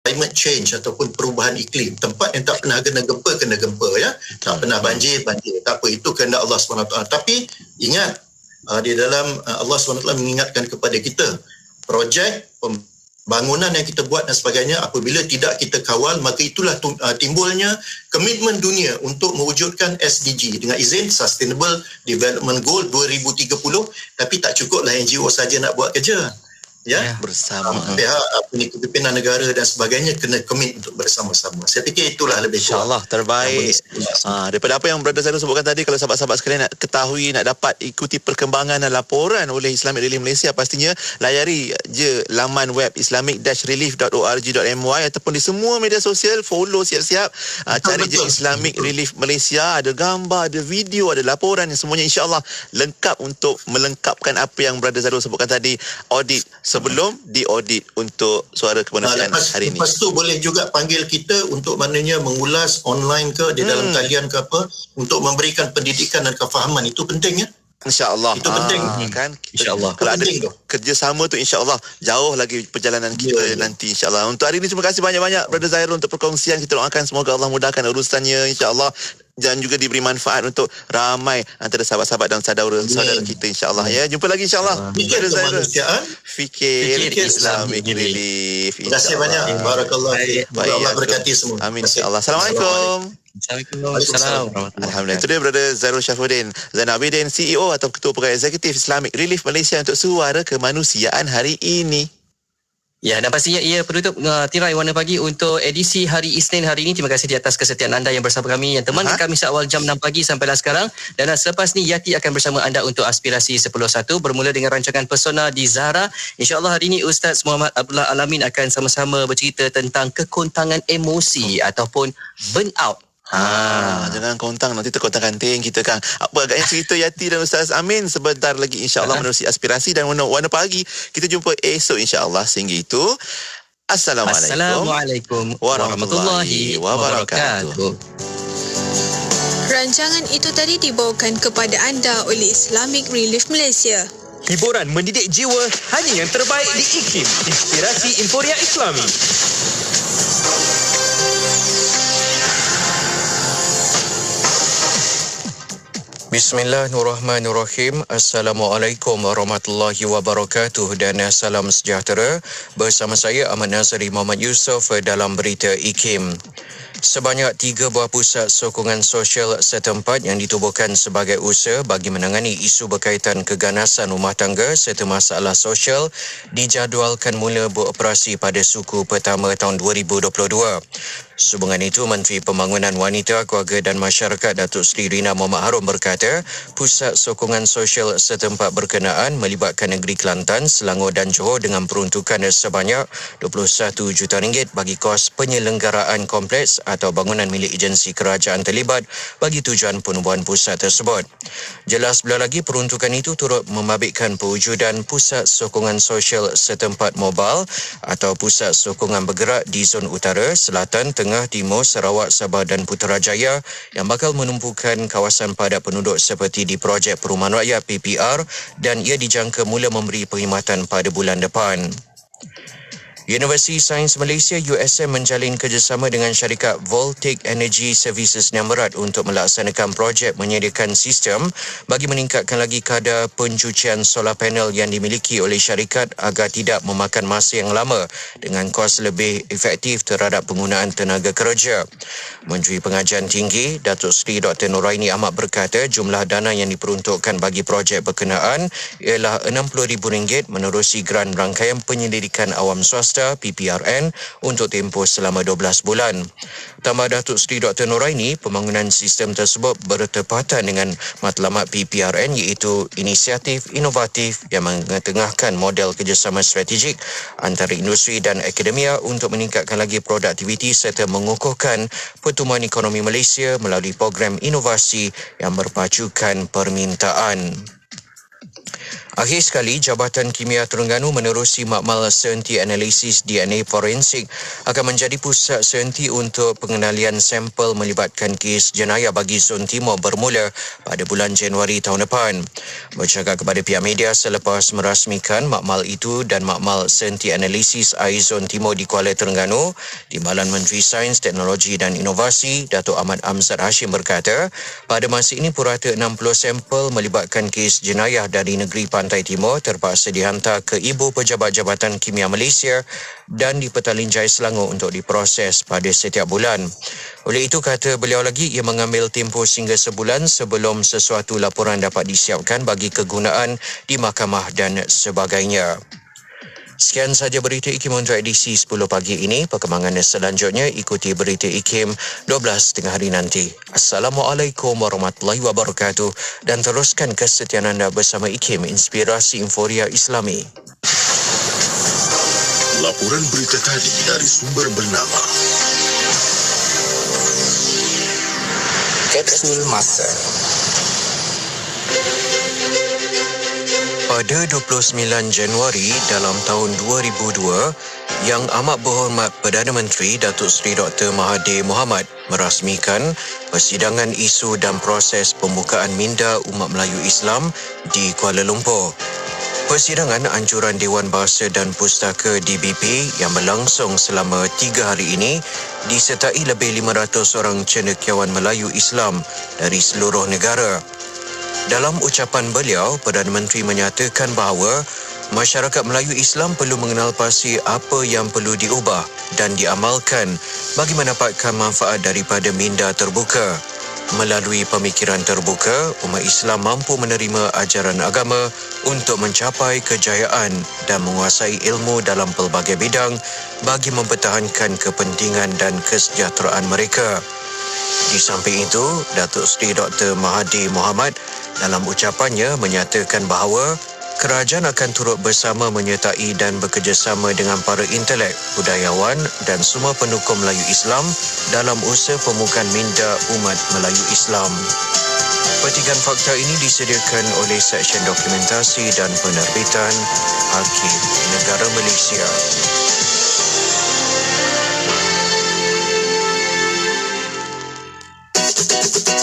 climate change ataupun perubahan iklim. Tempat yang tak pernah kena gempa ya. Tak pernah banjir. Tak apa, itu kehendak Allah SWT. Tapi ingat, di dalam Allah SWT mengingatkan kepada kita, projek bangunan yang kita buat dan sebagainya, apabila tidak kita kawal, maka itulah timbulnya komitmen dunia untuk mewujudkan SDG dengan izin Sustainable Development Goal 2030. Tapi tak cukuplah NGO saja nak buat kerja. Ya, bersama pihak pimpinan negara dan sebagainya kena komit untuk bersama-sama. Saya fikir itulah lebih kurang. InsyaAllah terbaik. Daripada apa yang Brother Zairul sebutkan tadi, kalau sahabat-sahabat sekalian nak ketahui, nak dapat ikuti perkembangan dan laporan oleh Islamic Relief Malaysia, pastinya layari je laman web islamic-relief.org.my ataupun di semua media sosial, follow siap-siap. Cari je Islamic Relief Malaysia, ada gambar, ada video, ada laporan, yang semuanya insyaAllah lengkap untuk melengkapkan apa yang Brother Zairul sebutkan tadi, audit sebelum diaudit untuk suara kemanusiaan hari ini. Lepas tu boleh juga panggil kita untuk maknanya mengulas online ke di dalam talian ke apa, untuk memberikan pendidikan dan kefahaman. Itu penting ya. InsyaAllah. Itu penting kan. InsyaAllah. Kalau ada kerjasama tu insyaAllah jauh lagi perjalanan kita nanti insyaAllah. Untuk hari ini terima kasih banyak-banyak Brother Zairul untuk perkongsian. Kita doakan semoga Allah mudahkan urusannya insyaAllah, dan juga diberi manfaat untuk ramai antara sahabat-sahabat dan saudara kita insyaAllah ya. Jumpa lagi insyaAllah. Fikir kemanusiaan, fikir Islamic Relief. Terima kasih banyak. Barakallah. Allah berkati semua. Amin insyaAllah. Assalamualaikum. Assalamualaikum. Alhamdulillah. Itu dia Brother Zairul Syafuddin Zainal Abidin, CEO atau Ketua Pegawai Eksekutif Islamic Relief Malaysia untuk suara kemanusiaan hari ini. Ya, dan pastinya ia penutup tirai warna pagi untuk edisi hari Isnin hari ini. Terima kasih di atas kesetiaan anda yang bersama kami, yang teman kami seawal jam 6 pagi sampailah sekarang. Dan selepas ni Yati akan bersama anda untuk Aspirasi 10.1 bermula dengan rancangan Persona di Zahra. InsyaAllah hari ini Ustaz Muhammad Abdullah Alamin akan sama-sama bercerita tentang kekontangan emosi ataupun burnout. Jangan kontang, nanti terkontang kanting kita kan. Apa agaknya cerita Yati dan Ustaz Amin sebentar lagi insyaAllah menerusi Aspirasi dan warna pagi. Kita jumpa esok insyaAllah. Sehingga itu Assalamualaikum warahmatullahi wabarakatuh. Rancangan itu tadi dibawakan kepada anda oleh Islamic Relief Malaysia. Hiburan mendidik jiwa, hanya yang terbaik di IKIM, Inspirasi Inforia Islami. Bismillahirrahmanirrahim. Assalamualaikum warahmatullahi wabarakatuh dan salam sejahtera. Bersama saya Ahmad Nazari Muhammad Yusof dalam berita IKIM. Sebanyak 3 buah pusat sokongan sosial setempat yang ditubuhkan sebagai usaha bagi menangani isu berkaitan keganasan rumah tangga serta masalah sosial dijadualkan mula beroperasi pada suku pertama tahun 2022. Sehubungan itu, Menteri Pembangunan Wanita, Keluarga dan Masyarakat Datuk Seri Rina Mohamad Harun berkata, pusat sokongan sosial setempat berkenaan melibatkan negeri Kelantan, Selangor dan Johor dengan peruntukan sebanyak RM21 juta bagi kos penyelenggaraan kompleks atau bangunan milik agensi kerajaan terlibat bagi tujuan penubuhan pusat tersebut. Jelas belah lagi, peruntukan itu turut membabitkan pewujudan pusat sokongan sosial setempat mobile atau pusat sokongan bergerak di zon utara, selatan, Tengah, Timur, Sarawak, Sabah dan Putrajaya yang bakal menumpukan kawasan padat penduduk seperti di projek Perumahan Rakyat PPR, dan ia dijangka mula memberi perkhidmatan pada bulan depan. Universiti Sains Malaysia USM menjalin kerjasama dengan syarikat Voltaic Energy Services Namarat untuk melaksanakan projek menyediakan sistem bagi meningkatkan lagi kadar pencucian solar panel yang dimiliki oleh syarikat agar tidak memakan masa yang lama dengan kos lebih efektif terhadap penggunaan tenaga kerja. Menteri Pengajian Tinggi Datuk Seri Dr. Nuraini Ahmad berkata jumlah dana yang diperuntukkan bagi projek berkenaan ialah RM60,000 menerusi geran rangkaian penyelidikan awam swasta PPRN untuk tempoh selama 12 bulan. Tambah Datuk Seri Dr. Nuraini, pembangunan sistem tersebut bertepatan dengan matlamat PPRN iaitu inisiatif inovatif yang mengetengahkan model kerjasama strategik antara industri dan akademia untuk meningkatkan lagi produktiviti serta mengukuhkan pertumbuhan ekonomi Malaysia melalui program inovasi yang berpacukan permintaan. Akhir sekali, Jabatan Kimia Terengganu menerusi makmal senti analisis DNA forensik akan menjadi pusat senti untuk pengenalian sampel melibatkan kes jenayah bagi Zon Timur bermula pada bulan Januari tahun depan. Bercakap kepada pihak media selepas merasmikan makmal itu dan makmal senti analisis air Zon Timur di Kuala Terengganu, Timbalan Menteri Sains, Teknologi dan Inovasi, Datuk Ahmad Amzad Hashim berkata, pada masa ini purata 60 sampel melibatkan kes jenayah dari negeri Pantai Timur terpaksa dihantar ke Ibu Pejabat Jabatan Kimia Malaysia dan di Petaling Jaya Selangor untuk diproses pada setiap bulan. Oleh itu, kata beliau lagi, ia mengambil tempoh sehingga sebulan sebelum sesuatu laporan dapat disiapkan bagi kegunaan di mahkamah dan sebagainya. Sekian sahaja berita IKIM untuk edisi 10 pagi ini. Perkembangan selanjutnya ikuti berita IKIM 12 tengah hari nanti. Assalamualaikum warahmatullahi wabarakatuh dan teruskan kesetiaan anda bersama IKIM, Inspirasi Inforia Islami. Laporan berita tadi dari sumber bernama Kapsul Masa. Pada 29 Januari dalam tahun 2002, Yang Amat Berhormat Perdana Menteri Datuk Seri Dr. Mahathir Mohamad merasmikan persidangan isu dan proses pembukaan minda umat Melayu Islam di Kuala Lumpur. Persidangan anjuran Dewan Bahasa dan Pustaka DBP yang berlangsung selama 3 hari ini disertai lebih 500 orang cendekiawan Melayu Islam dari seluruh negara. Dalam ucapan beliau, Perdana Menteri menyatakan bahawa masyarakat Melayu Islam perlu mengenal pasti apa yang perlu diubah dan diamalkan bagi mendapatkan manfaat daripada minda terbuka. Melalui pemikiran terbuka, umat Islam mampu menerima ajaran agama untuk mencapai kejayaan dan menguasai ilmu dalam pelbagai bidang bagi mempertahankan kepentingan dan kesejahteraan mereka. Di samping itu, Datuk Seri Dr. Mahathir Mohamad dalam ucapannya menyatakan bahawa kerajaan akan turut bersama menyertai dan bekerjasama dengan para intelek, budayawan dan semua pendukung Melayu Islam dalam usaha pembukaan minda umat Melayu Islam. Petikan fakta ini disediakan oleh Seksyen Dokumentasi dan Penerbitan Arkiv Negara Malaysia.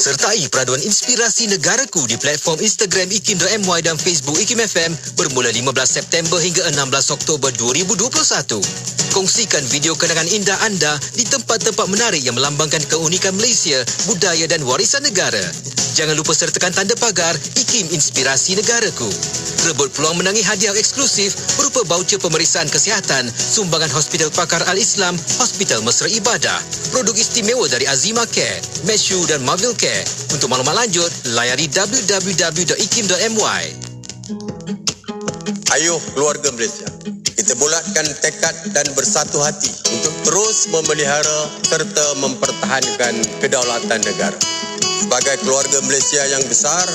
Sertai peraduan Inspirasi Negaraku di platform Instagram IKIM.my dan Facebook IKIM FM bermula 15 September hingga 16 Oktober 2021. Kongsikan video kenangan indah anda di tempat-tempat menarik yang melambangkan keunikan Malaysia, budaya dan warisan negara. Jangan lupa sertakan tanda pagar IKIM Inspirasi Negaraku. Rebut peluang menangi hadiah eksklusif berupa baucer pemeriksaan kesihatan, sumbangan Hospital Pakar Al-Islam, Hospital Mesra Ibadah, produk istimewa dari Azima Care, Meshu dan Marvel Care. Untuk maklumat lanjut, layari www.ikim.my. Ayuh keluarga Malaysia, kita bulatkan tekad dan bersatu hati untuk terus memelihara serta mempertahankan kedaulatan negara. Sebagai keluarga Malaysia yang besar,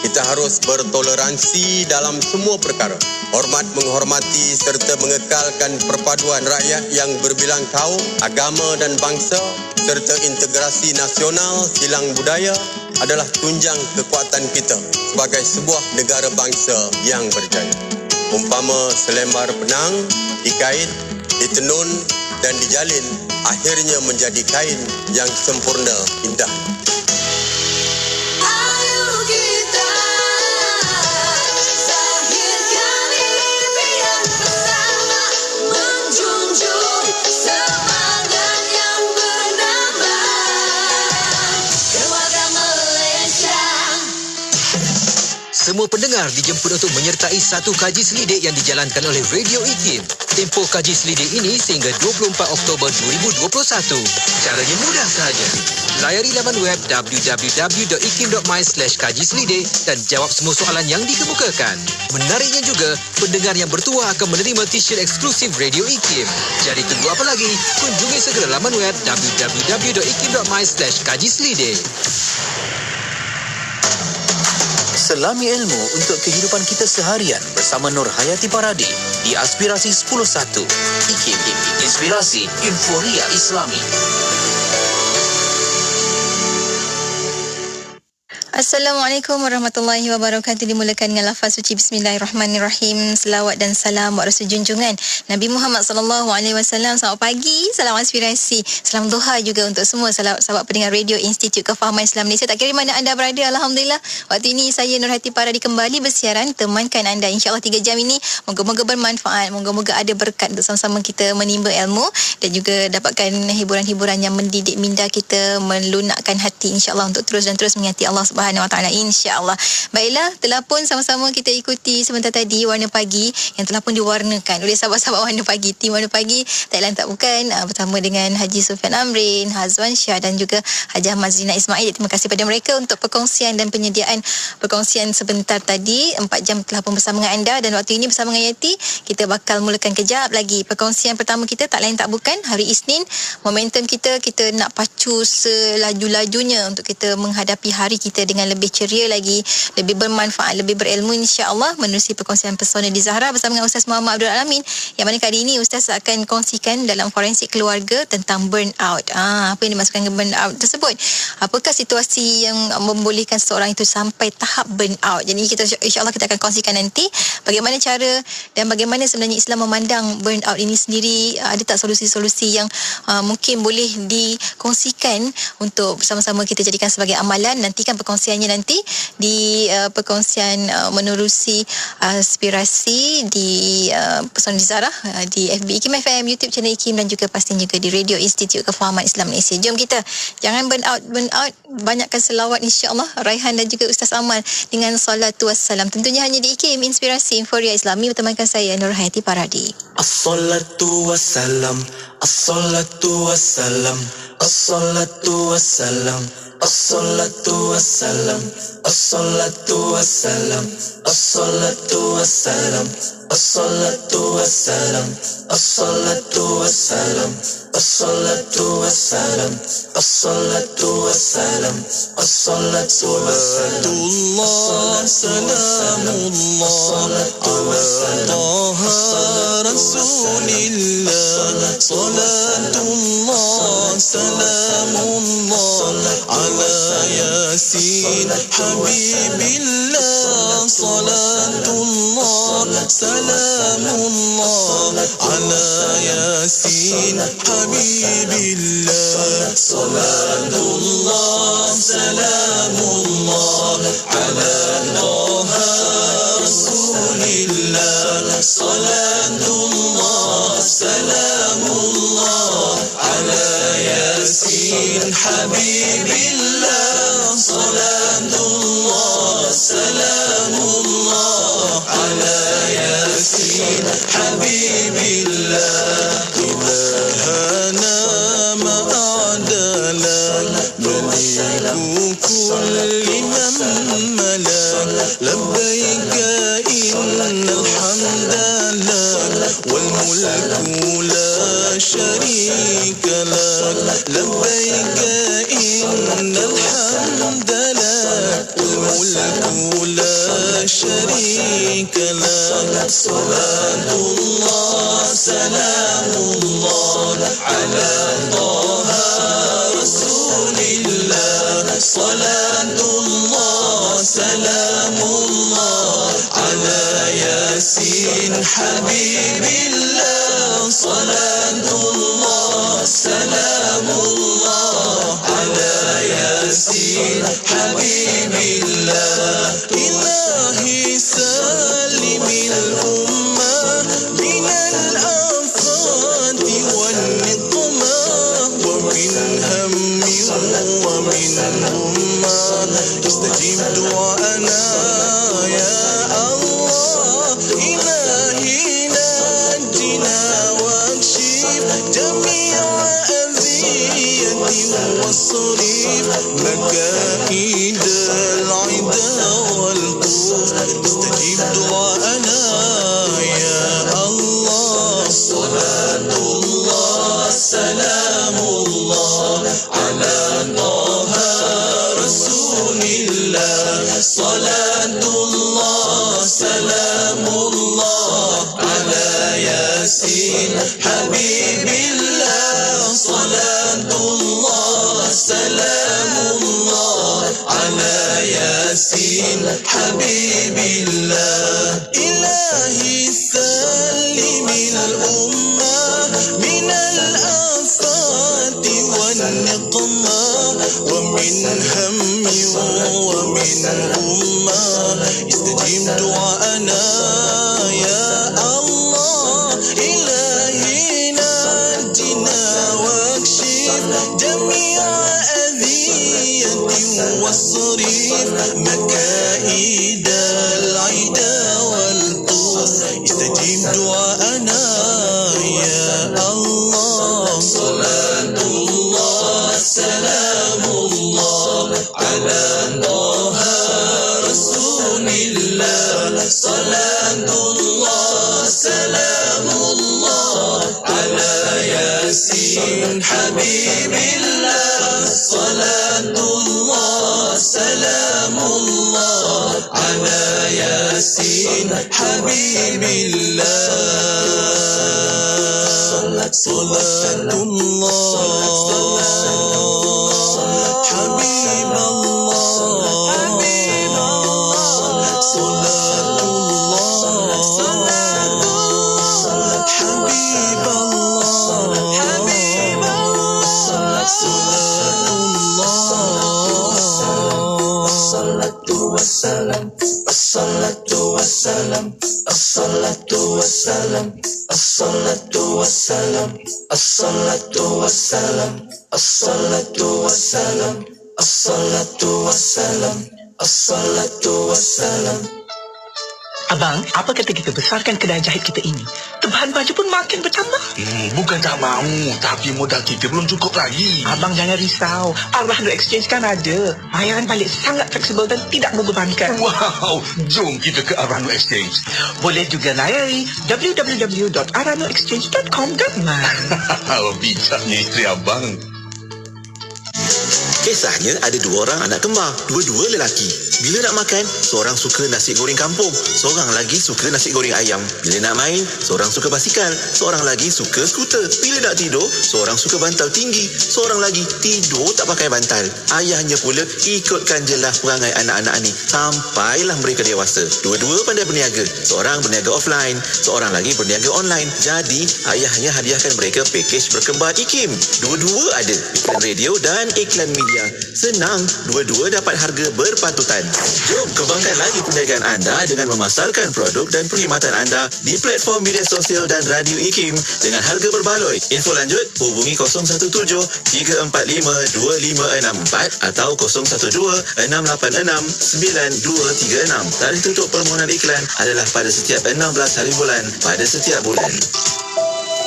kita harus bertoleransi dalam semua perkara. Hormat menghormati serta mengekalkan perpaduan rakyat yang berbilang kaum, agama dan bangsa serta integrasi nasional silang budaya adalah tunjang kekuatan kita sebagai sebuah negara bangsa yang berjaya. Umpama selembar benang dikait, ditenun dan dijalin, akhirnya menjadi kain yang sempurna indah. Semua pendengar dijemput untuk menyertai satu kaji selidik yang dijalankan oleh Radio IKIM. Tempoh kaji selidik ini sehingga 24 Oktober 2021. Caranya mudah sahaja. Layari laman web www.ikim.my/kaji-selidik dan jawab semua soalan yang dikemukakan. Menariknya juga, pendengar yang bertuah akan menerima t-shirt eksklusif Radio IKIM. Jadi tunggu apa lagi? Kunjungi segera laman web www.ikim.my/kaji-selidik. Selami ilmu untuk kehidupan kita seharian bersama Nur Hayati Paradi di Aspirasi 10.1 IKIM, Inspirasi Inforia Islami. Assalamualaikum warahmatullahi wabarakatuh. Dimulakan dengan lafaz suci Bismillahirrahmanirrahim. Selawat dan salam buat Rasul junjungan Nabi Muhammad sallallahu alaihi wasallam. Selamat pagi, salam aspirasi, salam duha juga untuk semua sahabat pendengar Radio Institut Kefahaman Islam Malaysia. Tak kira mana anda berada, alhamdulillah waktu ini saya Nurhati Paradi kembali bersiaran temankan anda insya-Allah 3 jam ini. Moga-moga bermanfaat, moga-moga ada berkat untuk sama-sama kita menimba ilmu dan juga dapatkan hiburan-hiburan yang mendidik minda kita, melunakkan hati insya-Allah untuk terus dan terus mengingati Allah Subhanahu wa taala insya-Allah. Baiklah, telah pun sama-sama kita ikuti sebentar tadi Warna Pagi yang telah pun diwarnakan oleh sahabat-sahabat Warna Pagi, tim Warna Pagi tak lain tak bukan bersama dengan Haji Sufian Amrin, Hazwan Syah dan juga Haji Ahmad Zina Ismail. Terima kasih pada mereka untuk perkongsian dan penyediaan perkongsian sebentar tadi. 4 jam telah pun bersama dengan anda dan waktu ini bersama dengan Yati kita bakal mulakan kejap lagi. Perkongsian pertama kita tak lain tak bukan hari Isnin. Momentum kita nak pacu selaju-lajunya untuk kita menghadapi hari kita dengan lebih ceria lagi, lebih bermanfaat, lebih berilmu insya-Allah menerusi perkongsian Pesona di Zahra bersama dengan Ustaz Muhammad Abdul Alamin yang mana kali ini Ustaz akan kongsikan dalam forensik keluarga tentang burnout. Apa yang dimaksudkan dengan burnout tersebut? Apakah situasi yang membolehkan seseorang itu sampai tahap burnout? Jadi kita insya-Allah kita akan kongsikan nanti bagaimana cara dan bagaimana sebenarnya Islam memandang burnout ini sendiri. Ada tak solusi-solusi yang mungkin boleh dikongsikan untuk bersama-sama kita jadikan sebagai amalan. Nantikan perkongsiannya nanti di perkongsian menerusi aspirasi di Pesona di Zahra di FB IKIM FM, YouTube channel IKIM dan juga pastinya juga di Radio Institut Kefahaman Islam Malaysia. Jom kita jangan burnout, banyakkan selawat insya-Allah. Raihan dan juga Ustaz Amal dengan salatu wassalam tentunya hanya di IKIM Inspirasi Inforia Islami bertemankan saya Nurhati Paradi. As-salatu wassalam, as-salatu wassalam, as-salatu wassalam, as-salatu wassalam, as-salatu wassalam, as-salatu wassalam, as-salatu wassalam, as-salatu wassalam, as-salatu wassalam, as-salatu wassalam, as-salatu wassalam, salamullah ala rasulillah, salatullah salamullah ala yasin habibillah, salatullah salamullah ala yasin habibillah, salatullah salamullah ala taha rasulillah, salatullah salamullah ala yasin habibillah, salatullah salamullah ala yasin habibillah, ilahana ma'adala maliku kulli mammala, labbaika innal hamdallah wal mulku la sharika lak, labbaika innal hamdallah wal mulku la sharika lak, salatullah salamullah ala taha rasulillah, salatullah salamullah ala yasin habibillah, salatullah salamullah ala yasin habibillah, ilahi salimil ummah minal afati wan niqmah wa min hammin wa min ummah, istajib du'ana ya Allah, ilahi najina wakshif jami'a adhiyati wasrif makaid al-ida wal-qur, istajib du'ana ya Allah, salatullah salamullah ala taha rasulillah, salatullah salamullah ala yasin habibillah, salatullah salamullah ala yasin حبيب الله إلهي سلم الأمة من الآفات والنقمة ومن هم ومن أمة استجيب دعاءنا يا الله إلهي نجنا واكشف جميع أذية والصريف مكائد العدا والطوس استجيب دعاءنا يا الله صلاة الله سلام الله على طه رسول الله صلاة الله سلام الله على ياسين حبيب الله صلاة الله سلام الله على ياسين حبيب الله صلاة الله حبيب الله صلاة الله حبيب الله صلاة الله الصلاة والسلام الصلاة والسلام الصلاة والسلام الصلاة والسلام الصلاة والسلام الصلاة والسلام الصلاة والسلام. Abang, apa kata kita besarkan kedai jahit kita ini? Tebahan baju pun makin bertambah. Bukan tak mahu, tapi modal kita belum cukup lagi. Abang jangan risau. Al-Rahnu Exchange kan ada. Bayaran balik sangat fleksibel dan tidak membebankan. Wow, jom kita ke Al-Rahnu Exchange. Boleh juga layari www.alrahnuexchange.com.my. Bijaknya isteri abang. Kisahnya ada dua orang anak kembar, dua-dua lelaki. Bila nak makan, seorang suka nasi goreng kampung, seorang lagi suka nasi goreng ayam. Bila nak main, seorang suka basikal, seorang lagi suka skuter. Bila nak tidur, seorang suka bantal tinggi, seorang lagi tidur tak pakai bantal. Ayahnya pula ikutkan jelah perangai anak-anak ni sampailah mereka dewasa. Dua-dua pandai berniaga, seorang berniaga offline, seorang lagi berniaga online. Jadi, ayahnya hadiahkan mereka pakej berkembar IKIM. Dua-dua ada iklan radio dan iklan media. Senang, dua-dua dapat harga berpatutan. Jom kembangkan lagi perniagaan anda dengan memasarkan produk dan perkhidmatan anda di platform media sosial dan radio IKIM dengan harga berbaloi. Info lanjut hubungi 017-345-2564 atau 012-686-9236. Tarikh tutup permohonan iklan adalah pada setiap 16 hari bulan pada setiap bulan.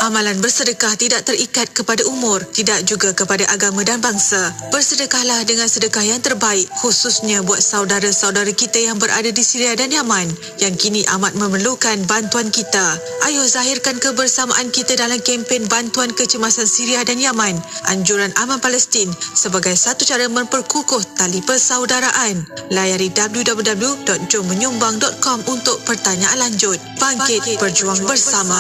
Amalan bersedekah tidak terikat kepada umur, tidak juga kepada agama dan bangsa. Bersedekahlah dengan sedekah yang terbaik, khususnya buat saudara-saudara kita yang berada di Syria dan Yaman, yang kini amat memerlukan bantuan kita. Ayo zahirkan kebersamaan kita dalam kempen bantuan kecemasan Syria dan Yaman, anjuran Aman Palestin, sebagai satu cara memperkukuh tali persaudaraan. Layari www.jommenyumbang.com untuk pertanyaan lanjut. Bangkit berjuang bersama.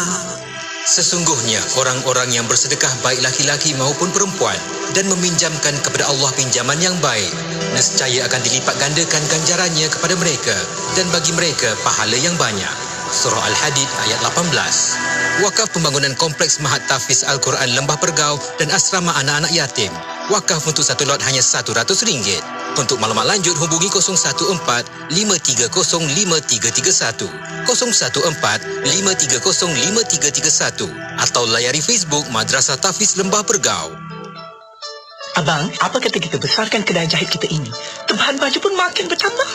Sesungguhnya orang-orang yang bersedekah baik laki-laki maupun perempuan dan meminjamkan kepada Allah pinjaman yang baik, nescaya akan dilipat gandakan ganjarannya kepada mereka dan bagi mereka pahala yang banyak. Surah Al-Hadid ayat 18. Wakaf pembangunan kompleks Mahat Tahfiz Al-Quran Lembah Pergau dan asrama anak-anak yatim. Wakaf untuk satu lot hanya RM100. Untuk maklumat lanjut hubungi 014-530-5331, 014-530-5331 atau layari Facebook Madrasah Tahfiz Lembah Pergau. Abang, apa kata kita besarkan kedai jahit kita ini? Tebahan baju pun makin bertambah.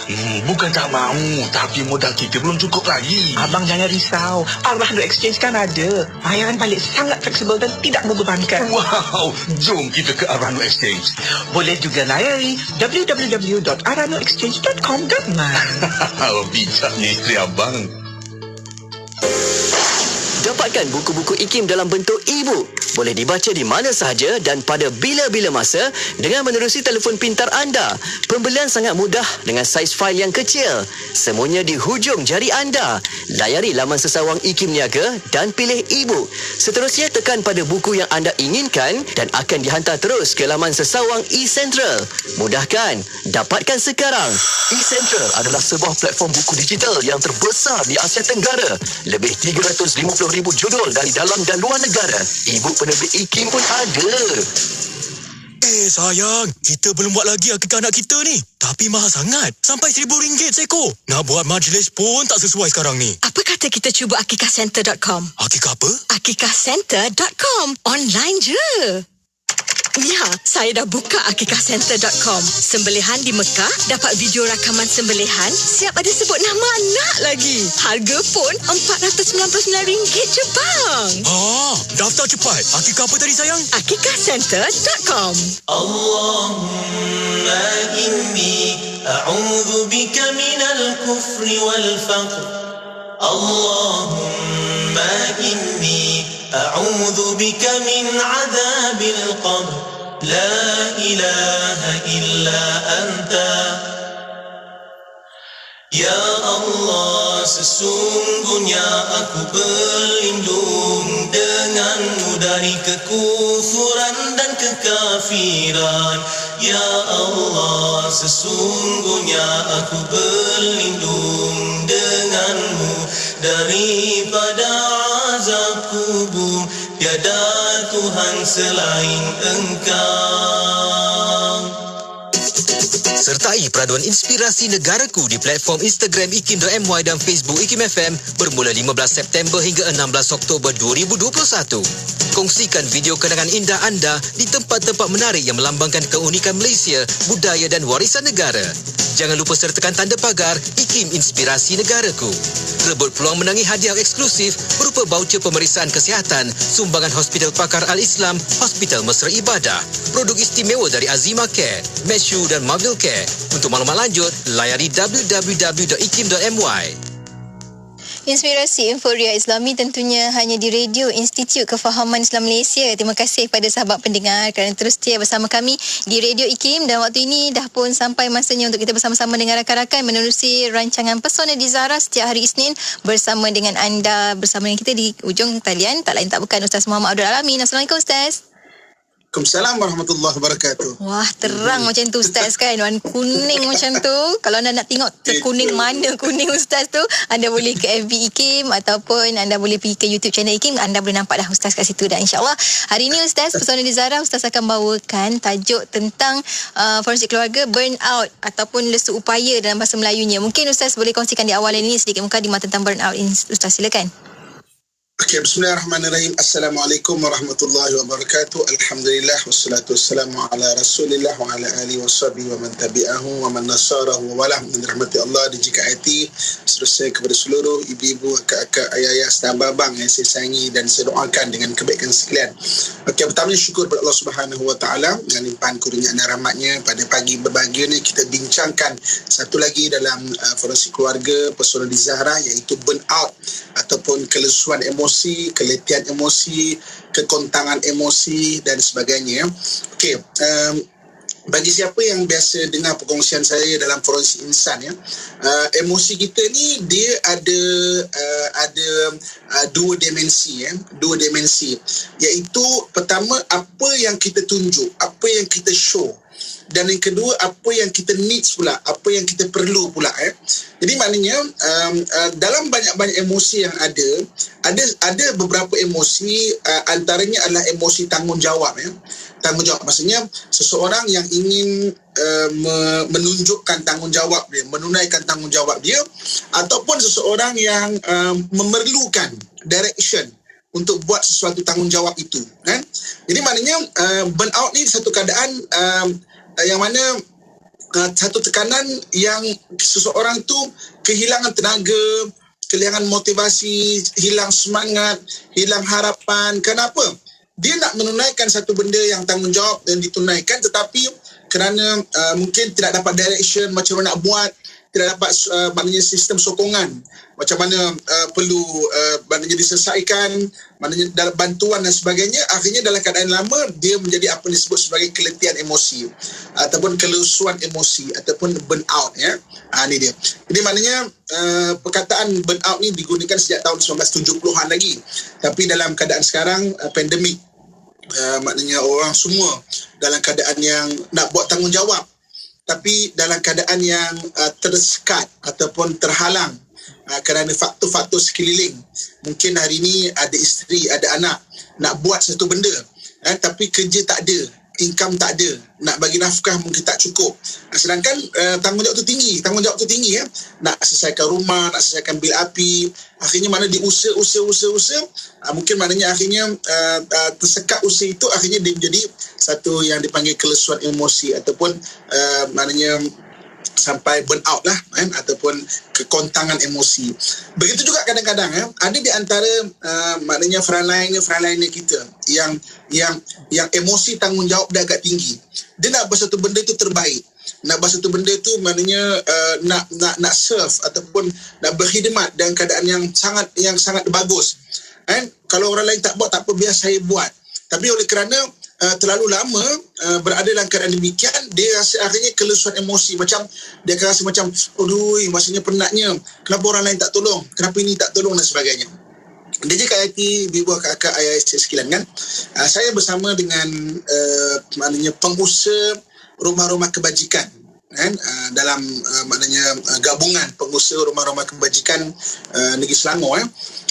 Bukan tak mahu, tapi modal kita belum cukup lagi. Abang jangan risau. Al-Rahnu Exchange kan ada. Bayaran balik sangat fleksibel dan tidak membebankan. Wow, jom kita ke Al-Rahnu Exchange. Boleh juga layari www.alrahnuexchange.com.my. Bijaknya isteri abang. Dapat dapatkan buku-buku IKIM dalam bentuk e-book. Boleh dibaca di mana sahaja dan pada bila-bila masa dengan menerusi telefon pintar anda. Pembelian sangat mudah dengan saiz fail yang kecil. Semuanya di hujung jari anda. Layari laman sesawang IKIM Niaga dan pilih e-book. Seterusnya tekan pada buku yang anda inginkan dan akan dihantar terus ke laman sesawang eCentral. Mudah kan? Dapatkan sekarang. eCentral adalah sebuah platform buku digital yang terbesar di Asia Tenggara. Lebih 350,000 judul dari dalam dan luar negara. E-book penerbit IKIM pun ada. Sayang, kita belum buat lagi akikah anak kita ni. Tapi mahal sangat. Sampai RM1,000 seekor. Nak buat majlis pun tak sesuai sekarang ni. Apa kata kita cuba akikahcenter.com? Akikah apa? akikahcenter.com. Online je. Ya, saya dah buka akikahcenter.com. Sembelihan di Mekah, dapat video rakaman sembelihan, siap ada sebut nama anak lagi. Harga pun RM499 je bang. Daftar cepat. Akikah apa tadi sayang? akikahcenter.com. Allahumma inni a'udhu bika minal kufri wal faqr. Allahumma inni أعوذ بك من عذاب القبر لا إله إلا أنت Ya Allah, sesungguhnya aku berlindung denganmu dari kekufuran dan kekafiran. Ya Allah, sesungguhnya aku berlindung denganmu daripada azab kubur. Tiada Tuhan selain Engkau. Sertai peraduan inspirasi negaraku di platform Instagram ikim.my dan Facebook IKIM FM bermula 15 September hingga 16 Oktober 2021. Kongsikan video kenangan indah anda di tempat-tempat menarik yang melambangkan keunikan Malaysia, budaya dan warisan negara. Jangan lupa sertakan tanda pagar IKIM Inspirasi Negaraku. Rebut peluang menangi hadiah eksklusif berupa baucer pemeriksaan kesihatan, sumbangan Hospital Pakar Al-Islam, Hospital Mesra Ibadah, produk istimewa dari Azima Care, Meshu dan Marvel Care. Untuk maklumat lanjut, layari www.ikim.my. Inspirasi Inforia Islami tentunya hanya di Radio Institut Kefahaman Islam Malaysia. Terima kasih kepada sahabat pendengar kerana terus setia bersama kami di Radio IKIM, dan waktu ini dah pun sampai masanya untuk kita bersama-sama dengan rakan-rakan menerusi rancangan Pesona di Zahra setiap hari Isnin bersama dengan anda, bersama dengan kita di ujung talian tak lain tak bukan Ustaz Muhammad Abdul Alamin. Assalamualaikum Ustaz. Waalaikumsalam warahmatullahi wabarakatuh. Wah, terang macam tu Ustaz kan. Warna kuning macam tu. Kalau anda nak tengok kuning mana kuning Ustaz tu, anda boleh ke FB IKIM ataupun anda boleh pergi ke YouTube channel IKIM. Anda boleh nampak dah Ustaz kat situ. Dan insyaAllah hari ini Ustaz, Pesona di Zahra, Ustaz akan bawakan tajuk tentang forensik keluarga, burnout ataupun lesu upaya dalam bahasa Melayunya. Mungkin Ustaz boleh kongsikan di awalan ini sedikit mukadimah tentang burnout ini. Ustaz silakan. Okey, bismillahirrahmanirrahim. Assalamualaikum warahmatullahi wabarakatuh. Alhamdulillah wassalatu wassalamu ala Rasulillah wa ala alihi washabihi wa man tabi'ahu wa man nasarahu wa walah min rahmati Allah dijikati. Seterusnya kepada seluruh ibu-ibu, kakak, ayah-ayah serta abang yang saya sayangi dan saya doakan dengan kebaikan sekalian. Okey, pertama syukur kepada Allah Subhanahu wa taala dengan limpahan kurnia dan rahmatnya. Pada pagi berbahagia ni kita bincangkan satu lagi dalam forensik keluarga Pesona di Zahra, iaitu burnout ataupun kelesuan emosi, keletihan emosi, kekontangan emosi dan sebagainya. Okey, bagi siapa yang biasa dengar perkongsian saya dalam forensik insan ya, emosi kita ni dia ada dua dimensi iaitu pertama apa yang kita tunjuk, apa yang kita show, dan yang kedua apa yang kita needs pula, apa yang kita perlu pula Jadi maknanya dalam banyak-banyak emosi yang ada beberapa emosi, antaranya adalah emosi tanggungjawab Tanggungjawab maksudnya seseorang yang ingin menunjukkan tanggungjawab dia, menunaikan tanggungjawab dia, ataupun seseorang yang memerlukan direction untuk buat sesuatu tanggungjawab itu kan. Jadi maknanya burnout ni satu keadaan yang mana satu tekanan yang seseorang tu kehilangan tenaga, kehilangan motivasi, hilang semangat, hilang harapan. Kenapa? Dia nak menunaikan satu benda yang tanggungjawab dan ditunaikan, tetapi kerana mungkin tidak dapat direction macam mana nak buat, tidak dapat maknanya sistem sokongan macam mana perlu maknanya diselesaikan, maknanya dalam bantuan dan sebagainya, akhirnya dalam keadaan lama dia menjadi apa disebut sebagai keletihan emosi ataupun kelusuan emosi ataupun burnout ya. Ni dia. Jadi maknanya perkataan burnout ni digunakan sejak tahun 1970-an lagi. Tapi dalam keadaan sekarang pandemik, maknanya orang semua dalam keadaan yang nak buat tanggungjawab tapi dalam keadaan yang tersekat ataupun terhalang kerana faktor-faktor sekeliling. Mungkin hari ini ada isteri, ada anak, nak buat satu benda tapi kerja tak ada, income tak ada, nak bagi nafkah mungkin tak cukup. Sedangkan tanggungjawab tu tinggi ya. Nak selesaikan rumah, nak selesaikan bil api, akhirnya mana diusaha, mungkin maknanya akhirnya tersekat usaha itu, akhirnya dia menjadi satu yang dipanggil kelesuan emosi ataupun maknanya sampai burn out lah ataupun kekontangan emosi. Begitu juga kadang-kadang ada di antara maknanya frontline kita yang emosi tanggungjawab dia agak tinggi. Dia nak buat satu benda tu terbaik. Nak buat satu benda tu maknanya nak serve ataupun nak berkhidmat dalam keadaan yang sangat bagus. Kalau orang lain tak buat, tak apa, biar saya buat. Tapi oleh kerana terlalu lama berada dalam keadaan demikian, dia rasa akhirnya kelesuan emosi. Macam dia akan rasa macam, aduh, maksudnya penatnya, kenapa orang lain tak tolong, kenapa ini tak tolong dan sebagainya. Dia je Kak Yati, Bibuah kakak ayah sekalian kan, saya bersama dengan maknanya pengusaha rumah-rumah kebajikan dalam maknanya gabungan pengusaha rumah-rumah kebajikan Negeri Selangor.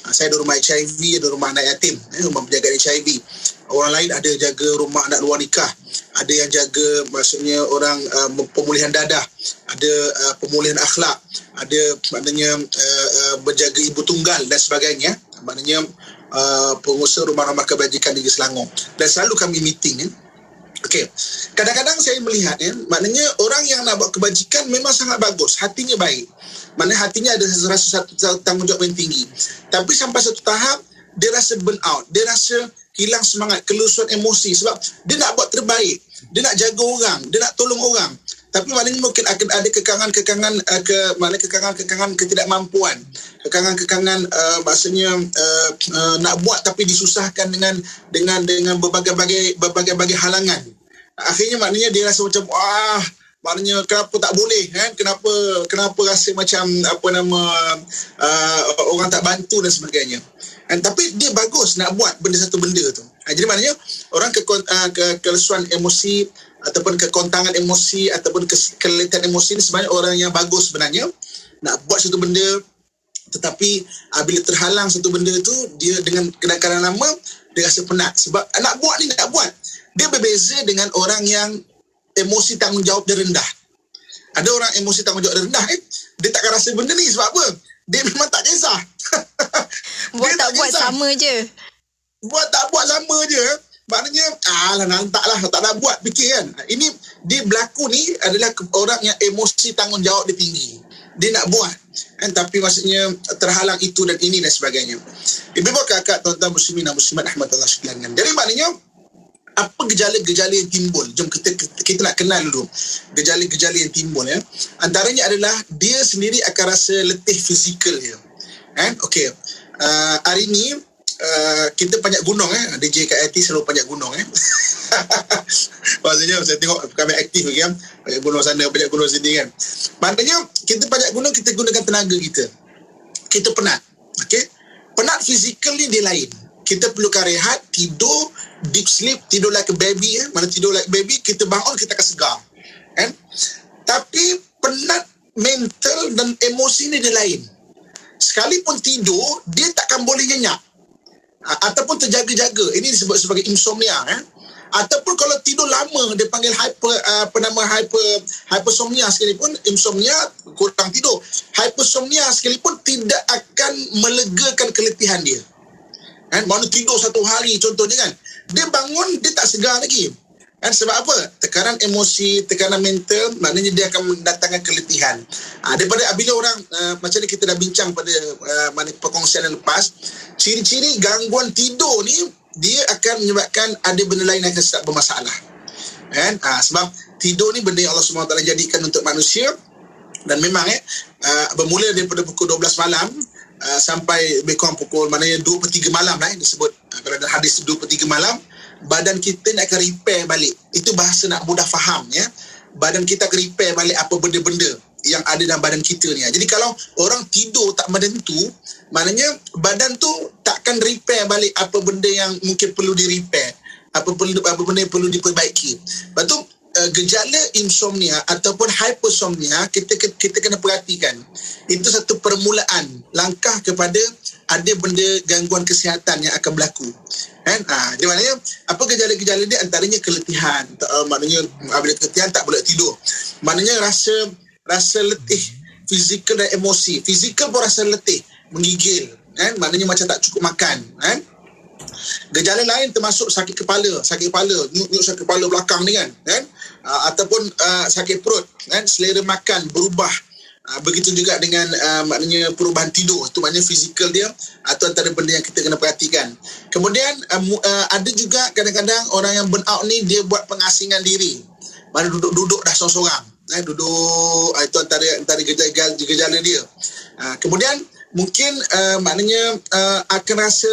Saya ada rumah HIV, ada rumah anak yatim, rumah penjagaan HIV. Orang lain ada jaga rumah anak luar nikah, ada yang jaga maksudnya orang pemulihan dadah, ada pemulihan akhlak, ada maknanya berjaga ibu tunggal dan sebagainya. Maknanya pengusaha rumah-rumah kebajikan Negeri Selangor. Dan selalu kami meeting Okey. Kadang-kadang saya melihat maknanya orang yang nak buat kebajikan memang sangat bagus, hatinya baik. Maknanya hatinya ada rasa satu tanggungjawab yang tinggi. Tapi sampai satu tahap dia rasa burn out, dia rasa hilang semangat, kelusuan emosi sebab dia nak buat terbaik, dia nak jaga orang, dia nak tolong orang. Tapi maknanya mungkin akan ada kekangan ketidakmampuan, kekangan maksudnya nak buat tapi disusahkan dengan berbagai halangan. Akhirnya maknanya dia rasa macam maknanya kenapa tak boleh kenapa rasa macam orang tak bantu dan sebagainya. Tapi dia bagus nak buat satu benda tu. Jadi maknanya orang kelesuan emosi ataupun kekontangan emosi ataupun keletihan emosi ni sebenarnya orang yang bagus sebenarnya nak buat satu benda, tetapi bila terhalang satu benda tu, dia dengan kadang-kadang lama dia rasa penat sebab nak buat. Dia berbeza dengan orang yang emosi tanggungjawab dia rendah. Ada orang emosi tanggungjawab dia rendah dia takkan rasa benda ni sebab apa? Dia memang tak kisah. Buat tak buat sama je. Buat tak buat sama je. Maknanya nantaklah, tak nak buat, fikir kan. Ini dia berlaku ni adalah orang yang emosi tanggungjawab dia tinggi. Dia nak buat tapi maksudnya terhalang itu dan ini dan sebagainya. Ibu kakak, tuan-tuan muslimin dan muslimat rahmatullah sekalian. Jadi maknanya apa gejala-gejala yang timbul? Jom kita nak kenal dulu gejala-gejala yang timbul Antaranya adalah dia sendiri akan rasa letih fizikal dia. Okey. Hari ni kita panjat gunung DJ Kak Yati selalu panjat gunung maksudnya saya tengok kami aktif lagi panjat gunung sana, panjat gunung sini kan. Maknanya kita panjat gunung, kita gunakan tenaga kita penat. Okey, penat fizikal ni dia lain. Kita perlukan rehat, tidur deep sleep, tidur like a baby mana tidur like baby, kita bangun kita akan segar Tapi penat mental dan emosi ni dia lain. Sekalipun tidur, dia takkan boleh nyenyak ataupun terjaga-jaga. Ini disebut sebagai insomnia Ataupun kalau tidur lama, dia panggil hypersomnia sekalipun. Insomnia, kurang tidur. Hypersomnia sekalipun tidak akan melegakan keletihan dia. Mana tidur satu hari contohnya kan, dia bangun dia tak segar lagi. Sebab apa? Tekanan emosi, tekanan mental, maknanya dia akan mendatangkan keletihan. Daripada bila orang macam ni kita dah bincang pada perkongsian yang lepas, ciri-ciri gangguan tidur ni dia akan menyebabkan ada benda lain yang akan start bermasalah. Sebab tidur ni benda yang Allah SWT jadikan untuk manusia Dan memang bermula daripada pukul 12 malam sampai lebih kurang pukul 2/3 malam disebut kalau ada hadis 2/3 malam, badan kita nak akan repair balik. Itu bahasa nak mudah faham ya. Badan kita akan repair balik apa benda-benda yang ada dalam badan kita ni. Jadi kalau orang tidur tak menentu, maknanya badan tu takkan repair balik apa benda yang mungkin perlu di-repair, apa benda yang perlu diperbaiki. Lepas tu gejala insomnia ataupun hypersomnia kita kena perhatikan. Itu satu permulaan langkah kepada ada benda gangguan kesihatan yang akan berlaku. Jadi maknanya apa gejala-gejala dia? Antaranya keletihan. Maknanya bila keletihan tak boleh tidur. Maknanya rasa letih fizikal dan emosi. Fizikal pun rasa letih, menggigil, maknanya macam tak cukup makan. Gejala lain termasuk sakit kepala, nyut sakit kepala belakang ni kan, ataupun sakit perut, selera makan berubah. Begitu juga dengan maknanya perubahan tidur. Itu maknanya fizikal dia atau antara benda yang kita kena perhatikan. Kemudian ada juga kadang-kadang orang yang burn out ni dia buat pengasingan diri. Mana duduk dah seorang-seorang, duduk, itu antara gejala dia. Kemudian mungkin maknanya akan rasa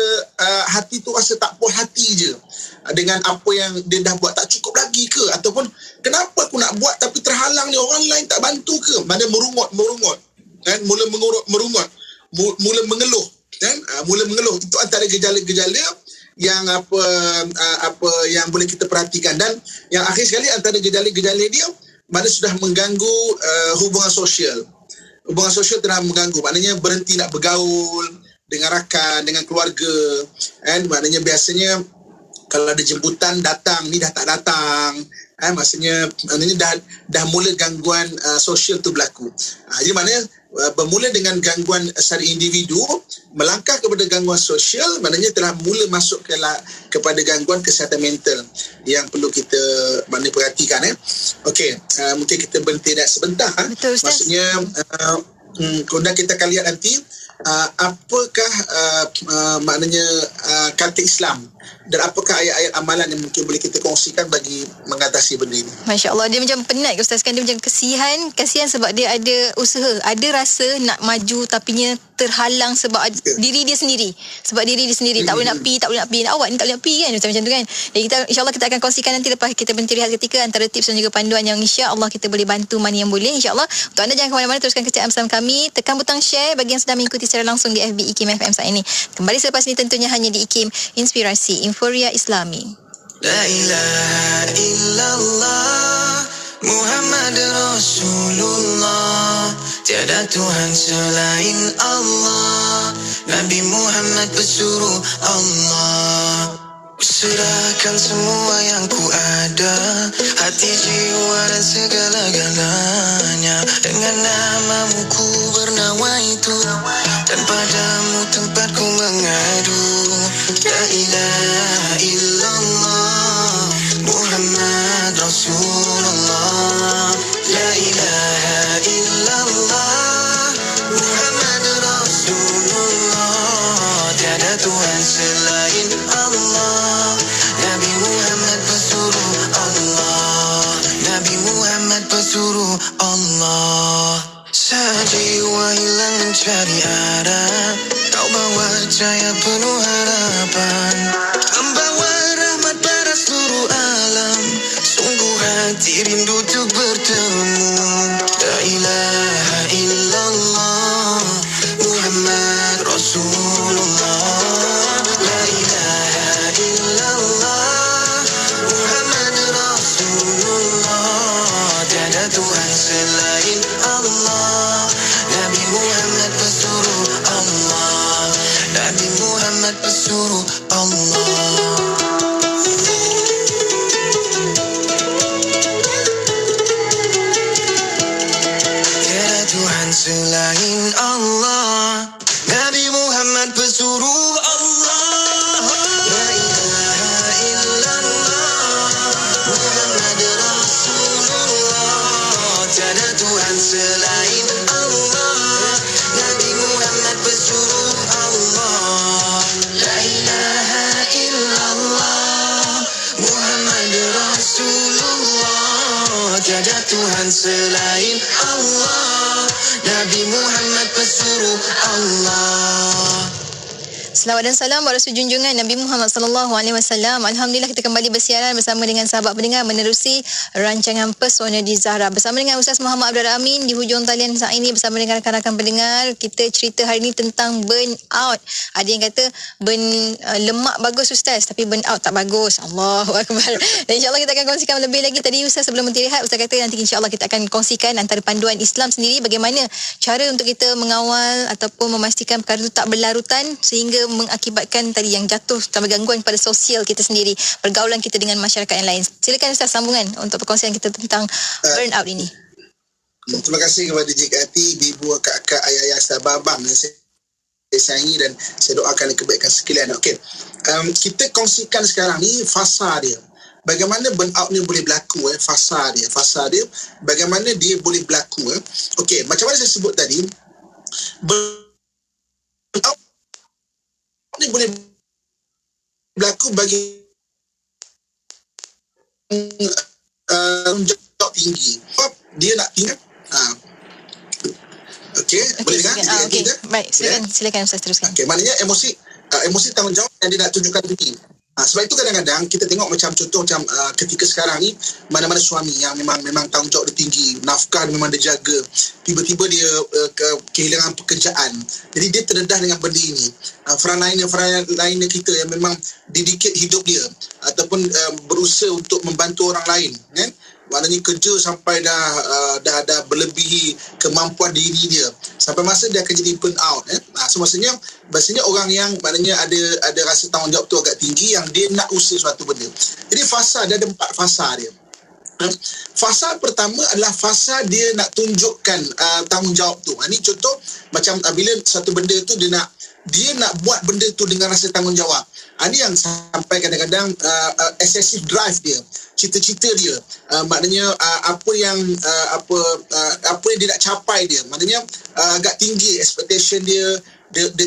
hati tu rasa tak puas hati je dengan apa yang dia dah buat, tak cukup lagi ke, ataupun kenapa aku nak buat tapi terhalang ni, orang lain tak bantu ke, mana merungut mula merungut, mula mengeluh mula mengeluh. Itu antara gejala-gejala yang apa yang boleh kita perhatikan. Dan yang akhir sekali antara gejala-gejala dia mana sudah mengganggu hubungan sosial. Hubungan sosial telah mengganggu, maknanya berhenti nak bergaul dengan rakan, dengan keluarga. Maknanya biasanya kalau ada jemputan datang, ni dah tak datang. Maknanya dah mula gangguan sosial tu berlaku. Jadi maknanya bermula dengan gangguan secara individu, melangkah kepada gangguan sosial, maknanya telah mula masuk kepada gangguan kesihatan mental yang perlu kita perhatikan. Okey, mungkin kita berhenti sebentar. Betul, Ustaz. Maksudnya kemudian kita akan lihat nanti apakah maknanya kata Islam dan apakah ayat-ayat amalan yang mungkin boleh kita kongsikan bagi mengatasi benda ini. Masya Allah, dia macam penat ke Ustaz kan, dia macam kasihan sebab dia ada usaha, ada rasa nak maju tapinya terhalang sebab diri dia sendiri. Sebab diri dia sendiri tak boleh nak pi, awak ni tak boleh nak pi kan, macam tu kan. Jadi kita insya-Allah kita akan kongsikan nanti lepas kita berhenti rehat ketika antara tips dan juga panduan yang insya-Allah kita boleh bantu mana yang boleh insya-Allah. Untuk anda jangan ke mana-mana, teruskan kecakapan bersama kami, tekan butang share bagi yang sedang mengikuti secara langsung di FB IKIM FM saat ini. Kembali selepas ini tentunya hanya di IKIM Inspirasi Inforia Islami. La ilaha illallah Muhammad Rasulullah, tiada Tuhan selain Allah, Nabi Muhammad pesuruh Allah. Serahkan semua yang ku ada, hati, jiwa dan segala-galanya, dengan namamu ku bernawaitu, dan padamu tempat ku mengadu. La ilaha illallah Muhammad Rasulullah, la ilaha illallah Muhammad Rasulullah, tiada Tuhan selain Allah, Nabi Muhammad pesuruh Allah, Nabi Muhammad pesuruh Allah. Sejiwa hilang mencari arah, kau bawa cahaya penuh harapan, membawa rahmat pada seluruh alam, sungguh hati rindu untuk bertemu. La ilaha illallah Muhammad Rasulullah, la ilaha illallah Muhammad Rasulullah, tiada Tuhan selain Allah, Nabi Muhammad pesuruh Allah, Nabi Muhammad pesuruh Allah. Tiada Tuhan selain Allah, Nabi Muhammad pesuruh Allah. La ilaha illallah Muhammad Rasulullah, tiada Tuhan selain Allah, Nabi Muhammad pesuruh Allah. La ilaha illallah Muhammad Rasulullah, tiada Tuhan selain Allah, Nabi Muhammad pesuruh Allah. Selawat dan salam buat Rasul junjungan Nabi Muhammad sallallahu alaihi wasallam. Alhamdulillah kita kembali bersiaran bersama dengan sahabat pendengar menerusi rancangan Pesona di Zahra bersama dengan Ustaz Muhammad Abdul Amin di hujung talian saat ini bersama dengan rakan-rakan pendengar. Kita cerita hari ini tentang burn out. Ada yang kata burn lemak bagus Ustaz, tapi burn out tak bagus. Allahu akbar. Dan insya-Allah kita akan kongsikan lebih lagi. Tadi Ustaz sebelum berhenti rehat Ustaz kata nanti insya-Allah kita akan kongsikan antara panduan Islam sendiri bagaimana cara untuk kita mengawal ataupun memastikan perkara itu tak berlarutan sehingga mengakibatkan tadi yang jatuh tambah gangguan pada sosial kita sendiri, pergaulan kita dengan masyarakat yang lain. Silakan Ustaz sambungan untuk perkongsian kita tentang burnout ini. Terima kasih kepada JKT, ibu, kakak, ayah, sahabat, abang yang saya sayangi dan saya doakan kebaikan sekalian. Okey. Kita kongsikan sekarang ni fasa dia. Bagaimana burnout ni boleh berlaku fasa dia bagaimana dia boleh berlaku Okey, macam mana saya sebut tadi, burnout ni boleh berlaku bagi jawab tinggi. Dia nak tinggi. Okey, boleh dengar? Okey, baik, silakan Ustaz teruskan. Okey, maknanya emosi tanggungjawab yang dia nak tunjukkan tinggi. Sebab itu kadang-kadang kita tengok macam contoh macam ketika sekarang ni mana-mana suami yang memang tanggungjawab dia tinggi, nafkah memang dia jaga, tiba-tiba dia kehilangan pekerjaan, jadi dia terdedah dengan benda ini. Frontliner kita yang memang dedicate hidup dia ataupun berusaha untuk membantu orang lain kan, maknanya kerja sampai dah berlebihi kemampuan diri dia sampai masa dia akan jadi burn out so maksudnya orang yang maknanya ada rasa tanggungjawab tu agak tinggi yang dia nak usaha suatu benda. Jadi fasa dia ada 4 fasa dia. Fasa pertama adalah fasa dia nak tunjukkan tanggungjawab tu. Ini contoh macam bila satu benda tu dia nak buat benda tu dengan rasa tanggungjawab. Ini yang sampai kadang-kadang excessive drive dia, cita-cita dia, maknanya apa yang dia nak capai dia, maknanya agak tinggi expectation dia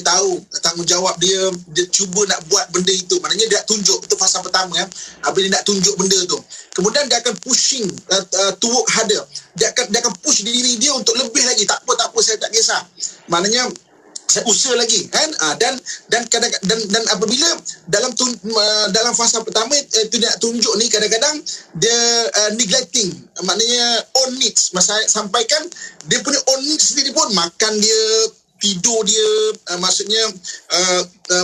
tahu tanggungjawab dia cuba nak buat benda itu, maknanya dia nak tunjuk. Itu fasa pertama bila dia nak tunjuk benda tu. Kemudian dia akan pushing to work harder. Dia akan push diri dia untuk lebih lagi. Tak apa saya tak kisah, maknanya saya usaha lagi kan, dan apabila dalam fasa pertama itu dia nak tunjuk ni, kadang-kadang dia neglecting, maknanya own needs. Masa sampaikan dia punya own needs sendiri pun, makan dia, tidur dia, maksudnya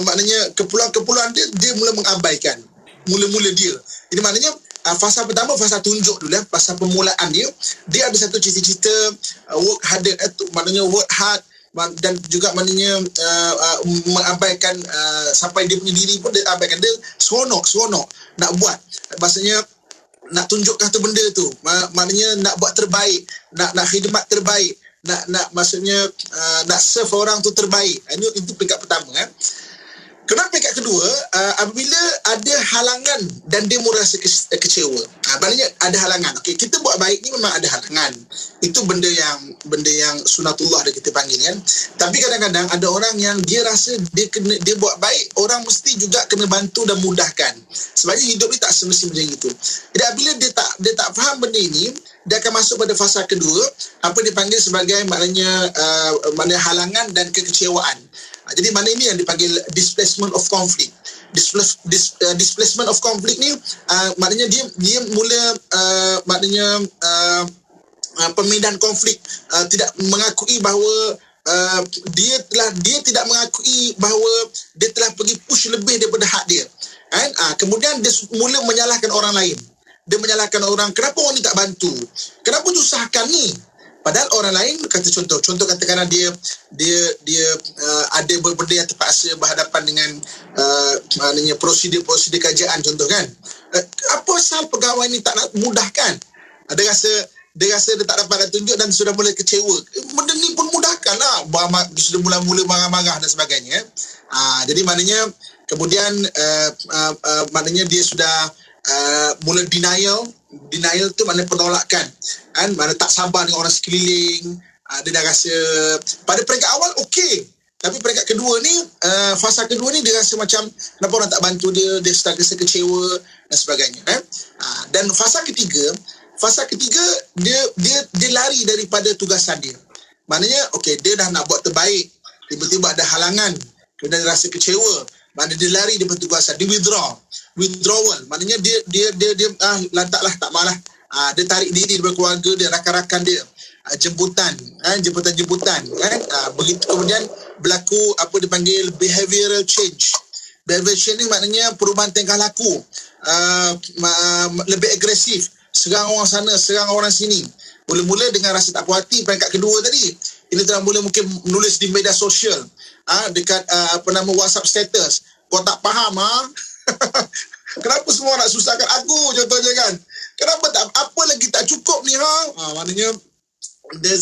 maknanya keperluan dia mula mengabaikan mula-mula dia. Jadi maknanya fasa pertama fasa tunjuk dulu fasa permulaan dia ada satu cita-cita work harder, maknanya work hard, dan juga maknanya mengabaikan sampai dia punya diri pun dia abaikan, dia seronok nak buat, maksudnya nak tunjukkan tu benda tu, maknanya nak buat terbaik, nak khidmat terbaik, nak maksudnya nak serve orang tu terbaik. Itu peringkat pertama Kemudian peringkat kedua, apabila ada halangan dan dia merasa kecewa. Maknanya ada halangan. Okey, kita buat baik ni memang ada halangan. Itu benda yang sunatullah dia kita panggil kan. Tapi kadang-kadang ada orang yang dia rasa dia buat baik, orang mesti juga kena bantu dan mudahkan. Sebabnya hidup ni tak semestinya macam itu. Jadi apabila dia tak faham benda ini, dia akan masuk pada fasa kedua, apa dipanggil sebagai maknanya halangan dan kekecewaan. Jadi mana ini yang dipanggil displacement of conflict. Displacement of conflict ni maknanya dia mula maknanya pemindahan konflik, tidak mengakui bahawa dia tidak mengakui bahawa dia telah pergi push lebih daripada hak dia kan. Kemudian dia mula menyalahkan orang lain. Dia menyalahkan orang, kenapa orang ni tak bantu, kenapa susahkan ni, padahal orang lain kata contoh katakanlah dia ada benda yang terpaksa berhadapan dengan maknanya prosedur kerajaan contoh kan. Apa sal pegawai ni tak nak mudahkan, dia rasa dia tak dapat nak tunjuk dan sudah mula kecewa. Benda ni pun mudahkanlah, sudah mula-mula marah-marah dan sebagainya. Jadi maknanya kemudian maknanya dia sudah mula denial tu maknanya penolakan kan, mana tak sabar dengan orang sekeliling. Dia dah rasa pada peringkat awal okey, tapi peringkat kedua ni fasa kedua ni dia rasa macam kenapa orang tak bantu dia start rasa kecewa dan sebagainya kan. Dan fasa ketiga dia lari daripada tugasan dia. Maknanya dia dah nak buat terbaik, tiba-tiba ada halangan, kemudian dia rasa kecewa, maknanya dia lari daripada tugasan, dia withdrawal, maknanya dia lantaklah, tak malah. Dia tarik diri daripada keluarga dia, rakan-rakan dia, jemputan. Begitu kemudian berlaku apa dipanggil behavioral change. Behavioral change ni maknanya perubahan tingkah laku, lebih agresif, serang orang sana, serang orang sini. Mula-mula dengan rasa tak puas hati, peringkat kedua tadi, ini telah mula mungkin menulis di media sosial, dekat WhatsApp status. Kau tak faham kenapa semua nak susahkan aku, contohnya kan. Kenapa tak, apa lagi tak cukup ni maknanya dia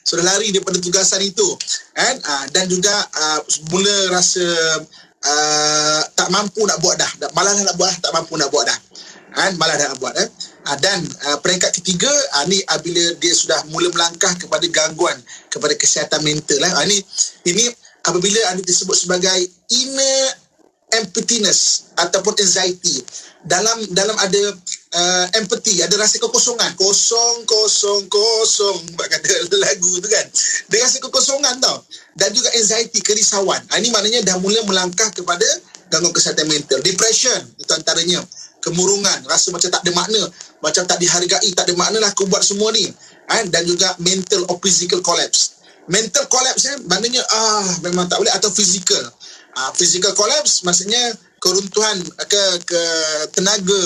sudah lari daripada tugasan itu, kan. Dan juga mula rasa tak mampu nak buat dah, malas nak buat, tak mampu nak buat dah, kan, malas nak buat. Dan peringkat ketiga ni apabila dia sudah mula melangkah kepada gangguan kepada kesihatan mental. Ini apabila disebut sebagai inner emptiness ataupun anxiety. Dalam ada empathy, ada rasa kekosongan, kosong buat kata lagu tu kan. Dia rasa kekosongan tau. Dan juga anxiety, kerisauan. Ini maknanya dah mula melangkah kepada gangguan kesihatan mental. Depression itu antaranya. Kemurungan, rasa macam tak ada makna, macam tak dihargai, tak ada makna lah aku buat semua ni. Dan juga mental or physical collapse. Mental collapse maknanya memang tak boleh, atau physical. Physical collapse maksudnya keruntuhan ke tenaga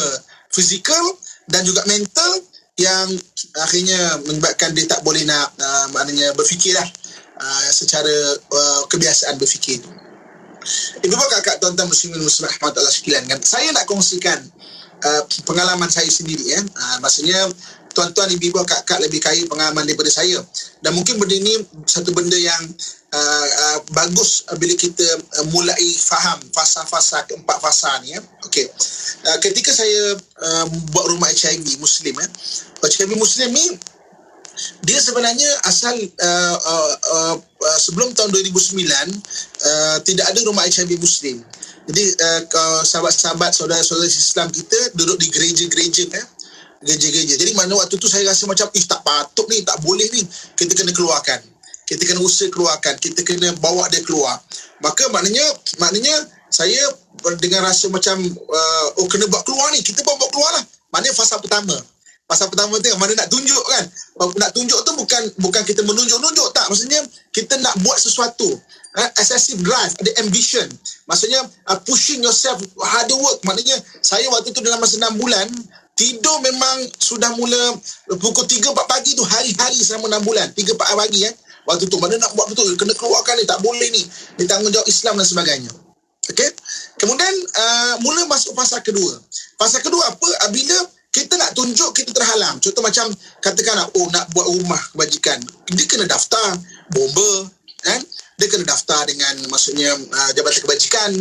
fizikal dan juga mental yang akhirnya menyebabkan dia tak boleh nak maknanya berfikir lah, secara kebiasaan berfikir. Ibu bapa, kakak, tuan-tuan muslimin muslimat rahmatullah sekalian, kan, saya nak kongsikan pengalaman saya sendiri. Maksudnya tuan-tuan, ibu, kakak lebih kaya pengalaman daripada saya, dan mungkin benda ni satu benda yang bagus bila kita mulai faham fasa-fasa, keempat fasa ni. Ketika saya buat rumah HIV Muslim, HIV Muslim ni dia sebenarnya asal sebelum tahun 2009 tidak ada rumah HIV Muslim. Jadi sahabat-sahabat, saudara-saudara Islam kita duduk di gereja-gereja. Jadi mana waktu tu saya rasa macam tak patut ni, tak boleh ni, kita kena keluarkan, kita kena usaha keluarkan, kita kena bawa dia keluar. Maka maknanya saya dengan rasa macam kena buat keluar ni, kita bawa keluar lah. Maknanya fasa pertama tu mana nak tunjuk kan. Nak tunjuk tu bukan kita menunjuk-nunjuk, tak. Maksudnya kita nak buat sesuatu. Excessive drive, ada ambition. Maksudnya pushing yourself, hard work. Maknanya saya waktu tu dalam masa 6 bulan, tidur memang sudah mula pukul 3-4 pagi tu, hari-hari selama 6 bulan. 3-4 pagi waktu tu. Mana nak buat betul, kena keluarkan ni, tak boleh ni. Ni tanggungjawab Islam dan sebagainya. Okay. Kemudian mula masuk fasa kedua. Fasa kedua apa? Bila kita nak tunjuk, kita terhalang. Contoh macam katakanlah nak buat rumah kebajikan, dia kena daftar bomba, kan? Dia kena daftar dengan maksudnya Jabatan Kebajikan,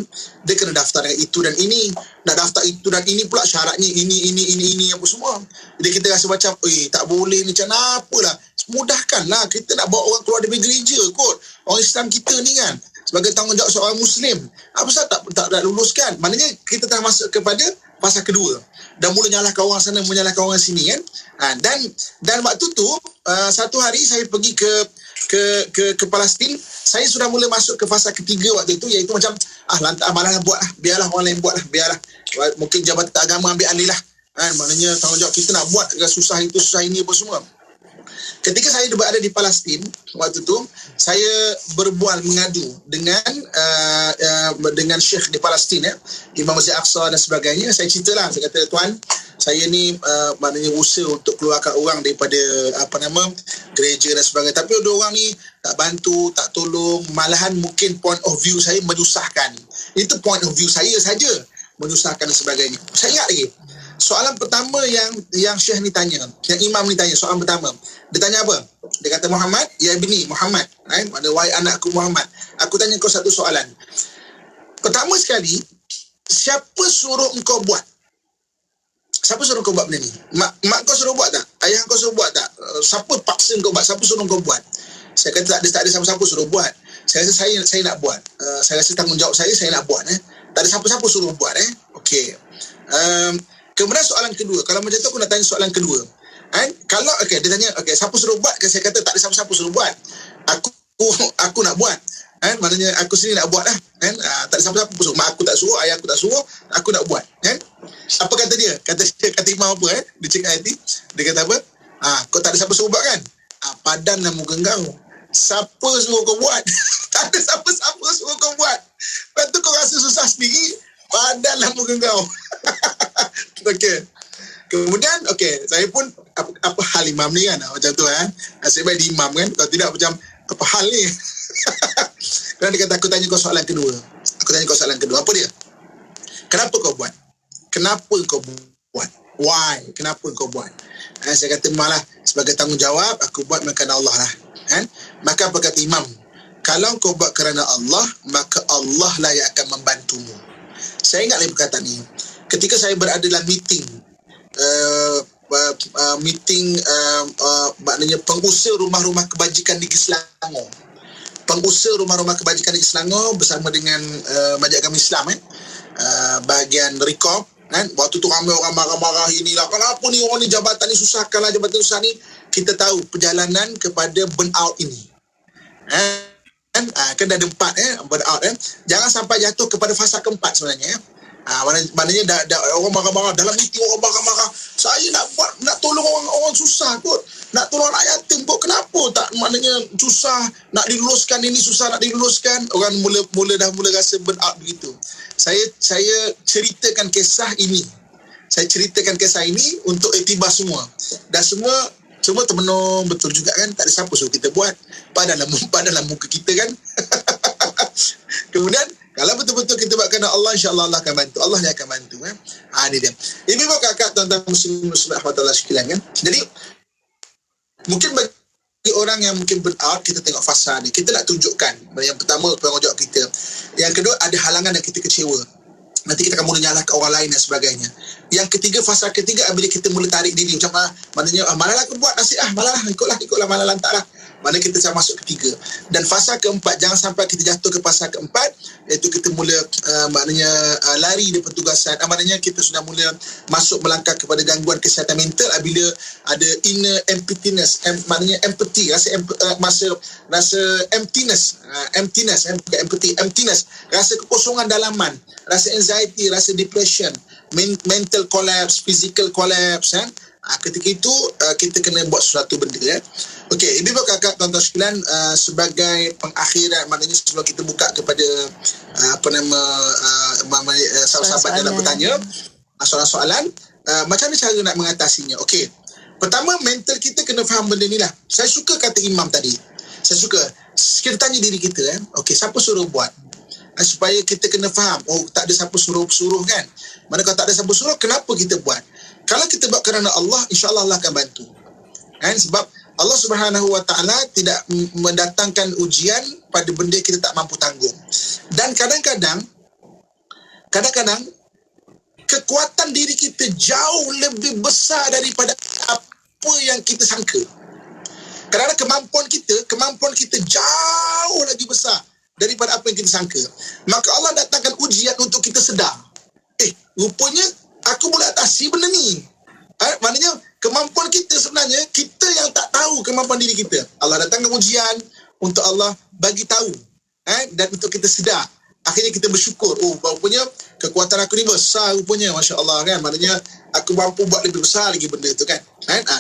dia kena daftar dengan itu dan ini. Nak daftar itu dan ini pula syaratnya ini apa semua. Jadi kita rasa macam tak boleh ni, macam apalah, mudahkanlah, kita nak bawa orang keluar dari gereja kot. Orang Islam kita ni kan, sebagai tanggungjawab seorang Muslim, apa pasal tak luluskan? Maknanya kita telah masuk kepada fasa kedua. Dan mula nyalahkan orang sana, menyalahkan orang sini, kan. Dan waktu tu satu hari saya pergi ke Palestin. Saya sudah mula masuk ke fasa ketiga waktu itu, iaitu macam malah buat lah, biarlah orang lain buat lah, biarlah mungkin jabatan agama ambil alih lah, kan. Maknanya tanggungjawab kita nak buat, susah itu susah ini apa semua. Ketika saya berada di Palestin waktu tu, saya berbual mengadu dengan Syekh di Palestin, Imam Masjid Aqsa dan sebagainya. Saya ceritalah, saya kata, tuan, saya ni maknanya usaha untuk keluarkan orang daripada gereja dan sebagainya, tapi ada orang ni tak bantu, tak tolong, malahan mungkin point of view saya menyusahkan. Itu point of view saya saja, menyusahkan dan sebagainya. Saya ingat lagi soalan pertama yang Syekh ni tanya, yang Imam ni tanya, soalan pertama dia tanya apa? Dia kata, Muhammad, ya ibni Muhammad, maknanya wahai anakku Muhammad, aku tanya kau satu soalan. Pertama sekali, siapa suruh engkau buat? Siapa suruh kau buat benda ni? Mak kau suruh buat tak? Ayah kau suruh buat tak? Siapa paksa kau buat? Siapa suruh kau buat? Saya kata tak ada siapa-siapa suruh buat. Saya rasa saya nak buat. Saya rasa tanggungjawab saya nak buat. Tak ada siapa-siapa suruh buat. Okey. Kemudian soalan kedua. Kalau macam tu aku nak tanya soalan kedua. Kalau dia tanya siapa suruh buat, saya kata tak ada siapa-siapa suruh buat, aku nak buat. Maknanya aku sendiri nak buat lah. Tak ada siapa-siapa suruh. Mak aku tak suruh, ayah aku tak suruh, aku nak buat. Apa kata dia? Kata imam apa? Dia cakap nanti, dia kata apa? Kau tak ada siapa suruh buat kan? Padanlah muka kau. Siapa suruh kau buat? Tak ada siapa-siapa suruh kau buat. Lepas tu kau rasa susah sendiri, padanlah muka kau. Okey. Kemudian saya pun apa hal imam ni kan, macam tu nasib baik di imam kan, kalau tidak macam apa hal ni. Dan dia kata aku tanya kau soalan kedua. Apa dia? Kenapa kau buat? Why? Kenapa kau buat? Saya kata malah sebagai tanggungjawab aku buat kerana Allah lah. Maka apa kata imam? Kalau kau buat kerana Allah, maka Allah lah yang akan membantumu. Saya ingat lagi perkataan ni. Ketika saya berada dalam meeting, maknanya pengusaha rumah-rumah kebajikan Negeri Selangor. Bersama dengan Majlis Agama Islam bahagian Rekop. Waktu tu ramai orang marah-marah inilah. Kenapa ni orang ni jabatan ni susahkanlah, jabatan susah ni. Kita tahu perjalanan kepada burn out ini. Kan dah ada 4 burn out. Jangan sampai jatuh kepada fasa keempat sebenarnya. Maknanya dah orang marah-marah dalam meeting, orang marah-marah. Saya nak tolong orang susah kot, nak tolong anak yatim kot. Kenapa tak, maknanya susah nak diluluskan, ini susah nak diluluskan. Orang mula rasa burn out begitu. Saya ceritakan kisah ini. Untuk iktibar semua. Dan semua termenung betul juga kan. Tak ada siapa suruh kita buat. Padanlah muka kita kan. Kemudian kalau betul-betul kita buat kerana Allah, insya-Allah Allah akan bantu. Allah yang akan bantu. Ini dia. Ibu kakak, tuan-tuan muslimin rahmatullah sekalian kan. Jadi mungkin bagi orang yang mungkin burn out, kita tengok fasa ni. Kita nak tunjukkan. Yang pertama, tanggungjawab kita. Yang kedua, ada halangan yang kita kecewa. Nanti kita akan mula nyalahkan orang lain dan sebagainya. Yang ketiga, fasa ketiga, bila kita mula tarik diri. Macam maknanya, malalah aku buat nasib malalah, ikutlah, malalah lantak lah. Mana kita sama masuk ketiga. Dan fasa keempat, jangan sampai kita jatuh ke fasa keempat, iaitu kita mula lari dari pertugasan. Maknanya kita sudah mula masuk melangkah kepada gangguan kesihatan mental bila ada inner emptiness, maknanya empathy, rasa emptiness, bukan empathy, emptiness, rasa kekosongan dalaman, rasa anxiety, rasa depression, mental collapse, physical collapse. Ketika itu kita kena buat sesuatu benda. Okey, ibu kakak, tuan-tuan sekalian, sebagai pengakhiran, maknanya sebelum kita buka kepada sahabat-sahabat yang nak bertanya soalan-soalan, macam mana cara nak mengatasinya. Okey, pertama, mental kita kena faham benda ni lah. Saya suka kata imam tadi. Kita tanya diri kita, okey, siapa suruh buat? Supaya kita kena faham, tak ada siapa suruh kan. Mana kalau tak ada siapa suruh, kenapa kita buat? Kalau kita buat kerana Allah, insya-Allah Allah akan bantu. Sebab Allah Subhanahu Wa Taala tidak mendatangkan ujian pada benda kita tak mampu tanggung. Dan kadang-kadang kekuatan diri kita jauh lebih besar daripada apa yang kita sangka. Kadang-kadang kemampuan kita jauh lagi besar daripada apa yang kita sangka. Maka Allah datangkan ujian untuk kita sedar. Rupanya aku boleh atasi benda ni. Maknanya kemampuan kita sebenarnya, kita yang tak tahu kemampuan diri kita. Allah datangkan ujian untuk Allah bagi tahu. Dan untuk kita sedar. Akhirnya kita bersyukur. Rupanya kekuatan aku ni besar rupanya. Masya Allah kan. Maknanya aku mampu buat lebih besar lagi benda tu kan.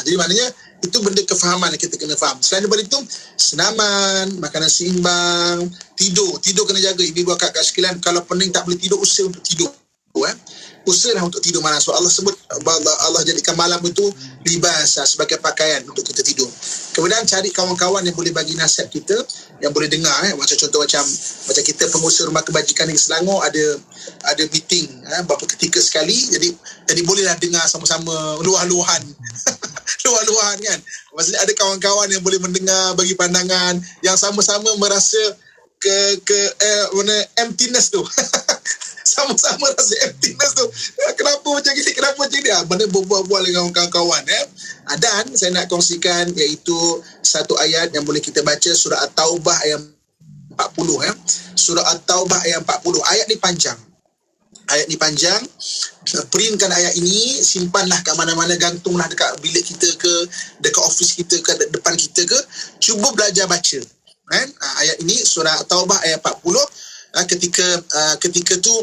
Jadi maknanya itu benda kefahaman yang kita kena faham. Selain daripada itu, senaman, makanan seimbang, tidur kena jaga. Ibu kakak sekalian, kalau pening tak boleh tidur, usaha untuk tidur. Usahalah untuk tidur malam. So Allah sebut, Allah jadikan malam itu libas, sebagai pakaian untuk kita tidur. Kemudian cari kawan-kawan yang boleh bagi nasihat kita, yang boleh dengar. Macam contoh macam kita pengusaha rumah kebajikan Negeri Selangor, ada meeting berapa ketika sekali. Jadi bolehlah dengar sama-sama luah-luahan. Luah-luahan kan. Maksudnya ada kawan-kawan yang boleh mendengar, bagi pandangan yang sama-sama merasa emptiness tu. Sama-sama rasa emptiness tu. Kenapa macam ni? Mana berbual-bual dengan kawan-kawan. Dan saya nak kongsikan, iaitu satu ayat yang boleh kita baca, surah At-Taubah ayat 40. Surah At-Taubah ayat 40. Ayat ni panjang printkan ayat ini, simpanlah kat mana-mana, gantunglah dekat bilik kita ke, dekat office kita ke, depan kita ke, cuba belajar baca kan. Ayat ini surah Taubah ayat 40. Ketika tu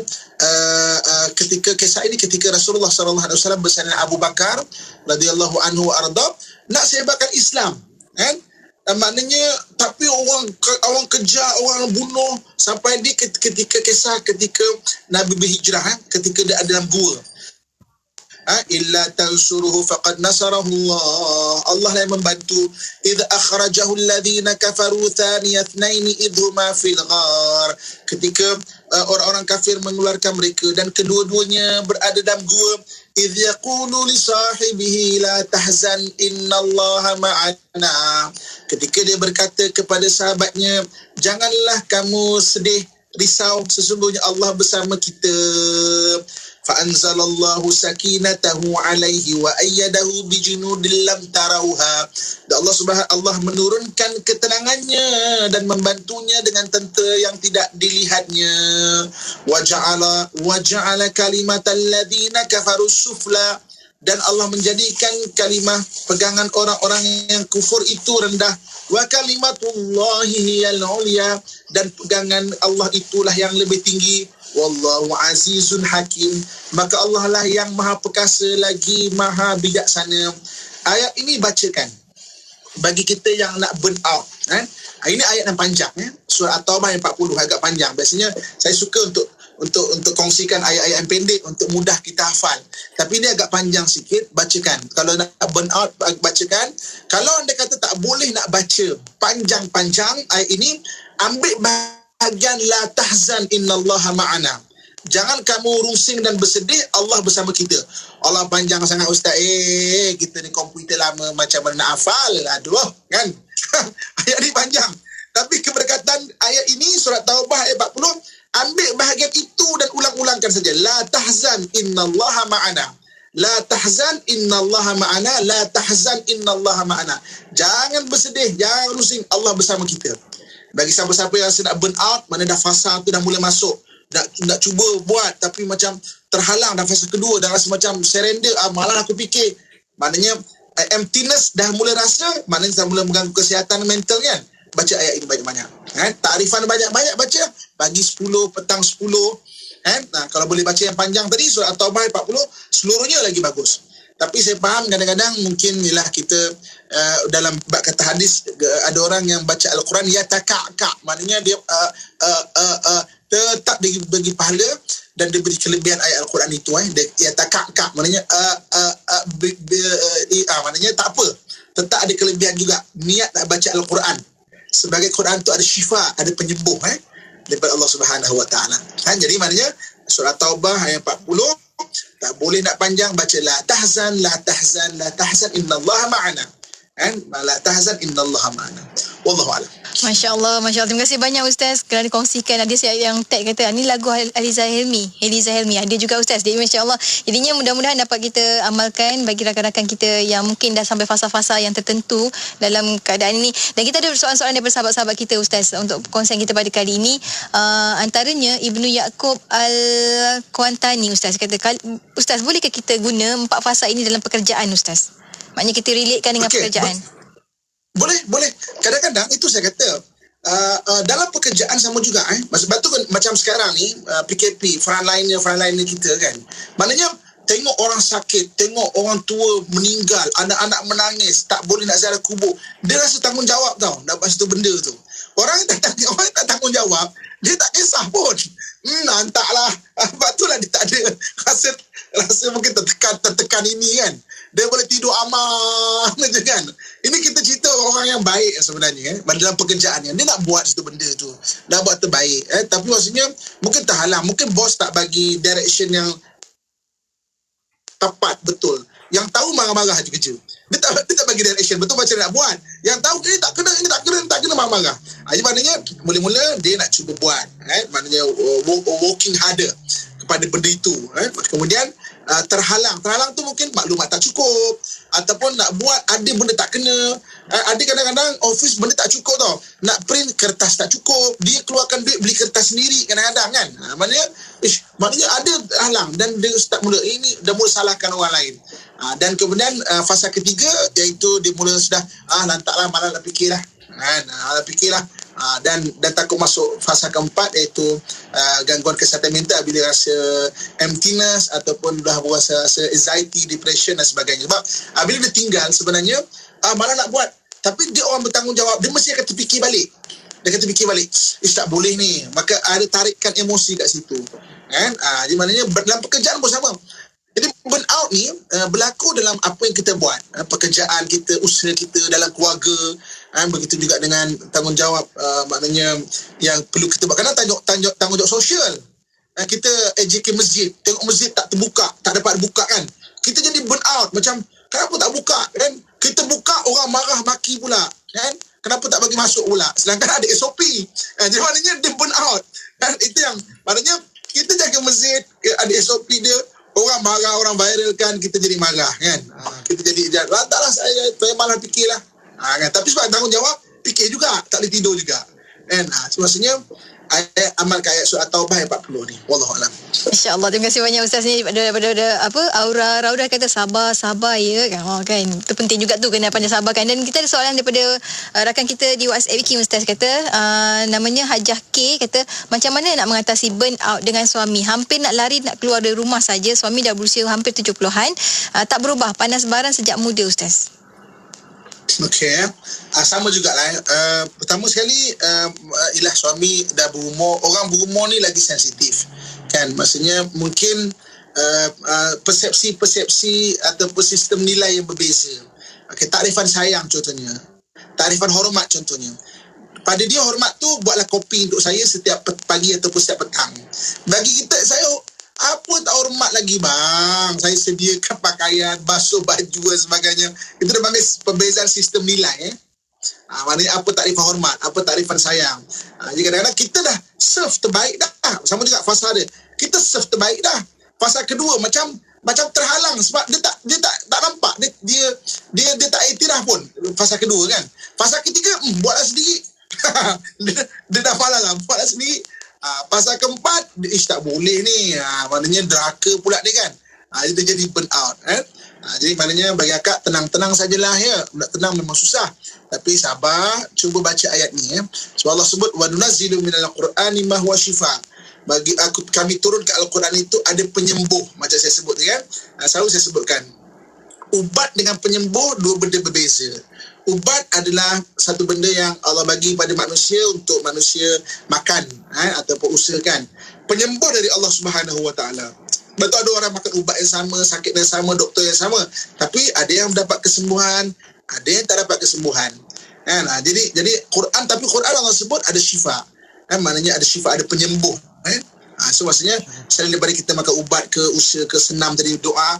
ketika kisah ini, ketika Rasulullah sallallahu alaihi wasallam bersama Abu Bakar radhiyallahu anhu arda nak sebarkan Islam kan. Maknanya tapi orang kejar, orang bunuh, sampai di ketika kisah ketika Nabi berhijrah ketika dia ada dalam gua. Illa tansuruhu faqad nasarahu Allah yang membantu. Idh akhrajahu alladhina kafaru thaniya ithnaini idhuma fil ghar, ketika orang-orang kafir mengeluarkan mereka dan kedua-duanya berada dalam gua. Idh yaqulu li sahibihi la tahzan innallaha ma'ana, ketika dia berkata kepada sahabatnya, janganlah kamu sedih, risau, sesungguhnya Allah bersama kita. Fa'anzalallahu sakinatahu alaihi wa ayyadahu bijunudin lam tarauha. Dan Allah menurunkan ketenangannya dan membantunya dengan tentera yang tidak dilihatnya. Wa ja'ala kalimatal ladzina kafaru sufla, dan Allah menjadikan kalimah pegangan orang-orang yang kufur itu rendah. Wa kalimatullahi hiyal ulya, dan pegangan Allah itulah yang lebih tinggi. Wallahu azizun hakim, maka Allah lah yang maha perkasa lagi maha bijaksana. Ayat ini bacakan bagi kita yang nak burn out kan. Ini ayat yang panjang surah At-Taubah yang 40, agak panjang. Biasanya saya suka untuk kongsikan ayat-ayat yang pendek untuk mudah kita hafal, tapi ini agak panjang sikit. Bacakan kalau nak burn out, bacakan. Kalau anda kata tak boleh nak baca panjang-panjang ayat ini, ambil bahagian la tahzan innallaha ma'ana. Jangan kamu rusing dan bersedih, Allah bersama kita. Allah panjang sangat ustaz. Kita ni komputer lama, macam mana nak hafal? Aduh kan. Ayat ni panjang. Tapi keberkatan ayat ini surah Taubah ayat 40, ambil bahagian itu dan ulang-ulangkan saja. La tahzan innallaha ma'ana. La tahzan innallaha ma'ana. La tahzan innallaha ma'ana. Jangan bersedih, jangan rusing, Allah bersama kita. Bagi siapa-siapa yang rasa nak burn out, mana dah fasa tu dah mula masuk, nak cuba buat tapi macam terhalang, dah fasa kedua, dah rasa macam surrender, malah aku fikir, maknanya emptiness dah mula rasa, maknanya dah mula mengganggu kesihatan mental kan. Baca ayat ini banyak-banyak kan? Ta'rifan banyak-banyak baca, pagi 10, petang 10 kan? Kalau boleh baca yang panjang tadi surah At-Taubah 40, seluruhnya lagi bagus. Tapi saya faham kadang-kadang mungkin ialah kita dalam bab kata hadis, ada orang yang baca Al-Quran yatakak, maknanya dia tetap diberi pahala dan diberi kelebihan ayat Al-Quran itu. Dia yatakak, maknanya maknanya tak apa, tetap ada kelebihan juga. Niat nak baca Al-Quran sebagai Quran tu ada syifa, ada penyembuh daripada Allah Subhanahu Wa Taala. Jadi maknanya surah Taubah ayat 40 tak boleh nak panjang, baca la tahzan innallaha ma'ana kan. La tahzan innallaha ma'ana. Wallahu a'lam. Masya Allah. Terima kasih banyak Ustaz kerana kongsikan. Ada siapa yang tag kata ni lagu Eliza Helmi. Ada juga Ustaz. Jadi Masya Allah. Jadinya mudah-mudahan dapat kita amalkan bagi rakan-rakan kita yang mungkin dah sampai fasa-fasa yang tertentu dalam keadaan ini. Dan kita ada soalan-soalan daripada sahabat-sahabat kita Ustaz untuk perkongsian kita pada kali ini. Antaranya Ibnu Yaakob Al-Kuantani Ustaz kata, Ustaz bolehkah kita guna 4 fasa ini dalam pekerjaan Ustaz? Maknanya kita relatekan dengan pekerjaan. Boleh. Kadang-kadang itu saya kata dalam pekerjaan sama juga sebab tu kan, macam sekarang ni PKP, frontliner kita kan. Maknanya tengok orang sakit, tengok orang tua meninggal, anak-anak menangis, tak boleh nak ziarah kubur. Dia rasa tanggungjawab tau dapat satu benda tu. Orang tak tanggungjawab, dia tak kisah pun. Hantarlah. Sebab tu lah dia tak ada rasa mungkin tertekan ini kan. Dia boleh tidur aman je kan. Ini kita cerita orang yang baik sebenarnya dalam pekerjaannya. Dia nak buat satu benda tu, nak buat terbaik. Tapi maksudnya mungkin terhalang. Mungkin bos tak bagi direction yang tepat, betul. Yang tahu marah-marah je kerja. Dia tak bagi direction betul macam nak buat. Yang tahu ini tak kena marah-marah. Jadi maknanya mula-mula dia nak cuba buat. Maknanya working harder kepada benda itu. Kemudian terhalang tu mungkin maklumat tak cukup ataupun nak buat ada benda tak kena Ada kadang-kadang office benda tak cukup tau. Nak print kertas tak cukup. Dia keluarkan duit beli kertas sendiri kadang-kadang kan. Maknanya ada halang dan dia start mula ini dah mula salahkan orang lain. Dan kemudian fasa ketiga iaitu dia mula sudah lantaklah malah nak fikirlah. Fikirlah. Dan takut masuk fasa keempat iaitu gangguan kesihatan mental bila rasa emptiness ataupun dah rasa anxiety, depression dan sebagainya. Sebab bila dia tinggal sebenarnya malah nak buat, tapi dia orang bertanggungjawab, dia mesti akan terfikir balik. Tak boleh ni, maka ada tarikan emosi kat situ kan. Jadi maknanya dalam pekerjaan pun sama. Jadi burnout ni berlaku dalam apa yang kita buat, pekerjaan kita, usaha kita, dalam keluarga, begitu juga dengan tanggungjawab maknanya yang perlu kita buat. Kadang tanggungjawab sosial. Kita AJK masjid, tengok masjid tak terbuka, tak dapat buka kan. Kita jadi burnout, macam kenapa tak buka kan? Kita buka orang marah maki pula kan. Kenapa tak bagi masuk pula? Sedangkan ada SOP. Jadi maknanya dia burnout. Itu yang maknanya kita jaga masjid, ada SOP dia. Orang marah, orang viralkan, kita jadi marah kan. Kita jadi taklah saya malah fikirlah. Kan? Tapi sebab tanggungjawab, fikir juga, tak boleh tidur juga. Kan? Maksudnya amal ayat surah Taubah ayat 40 ni. Wallahualam. InsyaAllah. Terima kasih banyak Ustaz ni daripada Aura Raudah kata sabar ya kan. Itu penting juga tu, kena pandai sabar kan. Dan kita ada soalan daripada rakan kita di WhatsApp Kim Ustaz kata namanya Hajah K kata macam mana nak mengatasi burn out dengan suami, hampir nak lari nak keluar dari rumah saja, suami dah berusia hampir 70-an, tak berubah, panas baran sejak muda Ustaz. Okey, sama jugalah. Pertama sekali ialah suami dah berumur. Orang berumur ni lagi sensitif kan. Maksudnya mungkin persepsi ataupun sistem nilai yang berbeza. Okey, takrifan sayang contohnya, takrifan hormat contohnya. Pada dia hormat tu buatlah kopi untuk saya setiap pagi ataupun setiap petang. Bagi kita, saya apa tak hormat lagi bang, saya sediakan pakaian, basuh baju dan sebagainya. Itu dah panggil perbezaan sistem nilai maknanya apa takrifan hormat, apa takrifan sayang. Jadi kadang-kadang kita dah serve terbaik dah. Sama juga fasa dia, kita serve terbaik dah. Fasa kedua macam terhalang sebab dia tak nampak, dia tak iktiraf pun fasa kedua kan. Fasa ketiga buatlah sendiri. dia dah malas lah, buatlah sendiri. Pasal keempat, tak boleh ni. Maknanya deraka pula dia kan. Dia jadi burn out. Jadi maknanya bagi akak, tenang-tenang sajalah ya. Nak tenang memang susah. Tapi sabar, cuba baca ayat ni. Sebab Allah sebut, وَنُنَزِّلُ مِنَ الْقُرْآنِ مَا هُوَ شِفَاءٌ. Kami turun ke Al-Quran itu ada penyembuh. Macam saya sebut kan. Selalu saya sebutkan, ubat dengan penyembuh dua benda berbeza. Ubat adalah satu benda yang Allah bagi pada manusia untuk manusia makan ataupun usahakan. Penyembuh dari Allah Subhanahu Wa Taala. Betul ada orang makan ubat yang sama, sakit yang sama, doktor yang sama, tapi ada yang mendapat kesembuhan, ada yang tak dapat kesembuhan. Jadi Quran, tapi Quran Allah sebut ada syifa. Maknanya ada syifa, ada penyembuh. So maksudnya selain daripada kita makan ubat ke, usaha ke, senam tadi doa,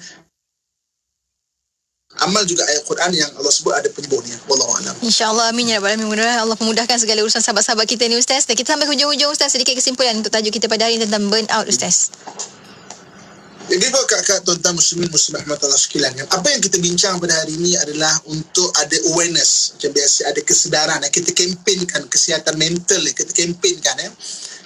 amal juga ayat Quran yang Allah sebut ada penyembuhnya. Wallahualam. InsyaAllah, amin ya rabbal alamin. Mudah-mudahan Allah memudahkan segala urusan sahabat-sahabat kita ni Ustaz. Dan kita sampai hujung-hujung Ustaz, sedikit kesimpulan untuk tajuk kita pada hari ini tentang burn out Ustaz. Jadi kakak tuan-tuan muslimin muslimat rahmatullah sekalian, apa yang kita bincang pada hari ini adalah untuk ada awareness, macam biasa ada kesedaran. Kita kempenkan kesihatan mental, kita kempenkan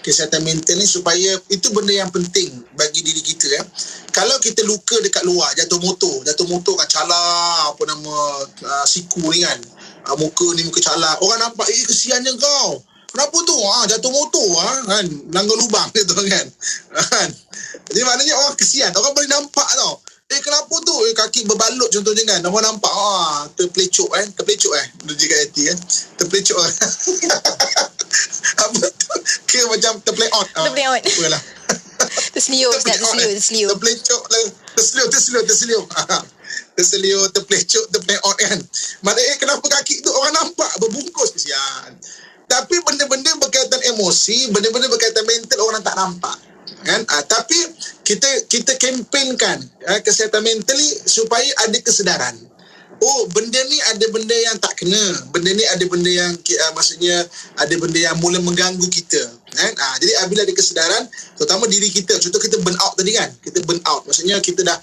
kesihatan mental ni supaya itu benda yang penting bagi diri kita. Kalau kita luka dekat luar, jatuh motor kan calar, apa nama siku ni kan, muka ni muka calar, orang nampak kesiannya kau, kenapa tu jatuh motor kan, langgar lubang gitu kan. Jadi maknanya orang kesian, orang boleh nampak tau, kenapa tu kaki berbalut contohnya kan, orang nampak terpelecok dia hati terpelecok apa tu, ke macam terplay on terseliur terpelecok terplay on kan. Maknanya kenapa kaki tu orang nampak berbungkus, kesian. Tapi benda-benda berkaitan emosi, benda-benda berkaitan mental orang tak nampak kan. Tapi kita kempenkan kesihatan mental ni supaya ada kesedaran. Benda ni ada benda yang tak kena, benda ni ada benda yang maksudnya ada benda yang mula mengganggu kita. kan? Jadi bila ada kesedaran, terutama diri kita, contoh kita burn out tadi kan, kita burn out, maksudnya kita dah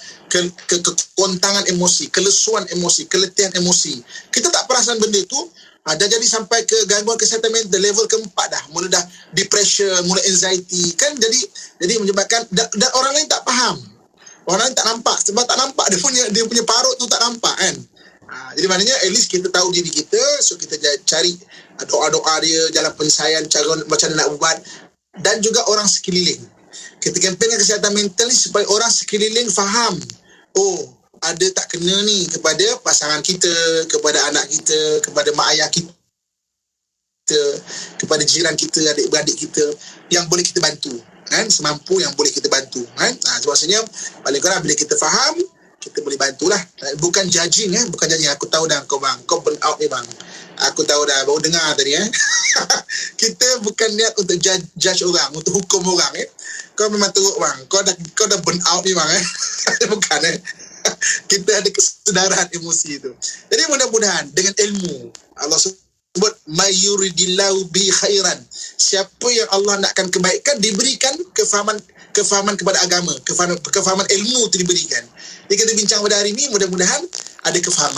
kekontangan emosi, kelesuan emosi, keletihan emosi, kita tak perasan benda tu, dah jadi sampai ke gangguan kesihatan mental level keempat dah, mula dah depression, mula anxiety kan, jadi menyebabkan dan orang lain tak faham, orang lain tak nampak, sebab tak nampak dia punya parut tu tak nampak kan. Jadi maknanya at least kita tahu diri kita, so kita cari doa-doa dia, jalan penyelesaian, cara macam mana nak buat, dan juga orang sekeliling. Kita kempenkan kesihatan mental ni supaya orang sekeliling faham, ada tak kena ni kepada pasangan kita, kepada anak kita, kepada mak ayah kita, kepada jiran kita, adik-beradik kita yang boleh kita bantu kan, semampu yang boleh kita bantu kan. Maksudnya paling kurang bila kita faham, kita boleh bantulah. Bukan judging bukan judging. Aku tahu dah kau bang, kau burn out ni bang. Aku tahu dah, baru dengar tadi Kita bukan niat untuk judge orang, untuk hukum orang Kau memang teruk bang, kau dah burn out ni bang Bukan kita ada kesedaran emosi itu. Jadi mudah-mudahan dengan ilmu, Allah sebut mayuridillahu bi khairan, siapa yang Allah nakkan kebaikan diberikan kefahaman kepada agama, kefahaman ilmu itu diberikan. Jadi kita bincang pada hari ini, mudah-mudahan ada kefahaman.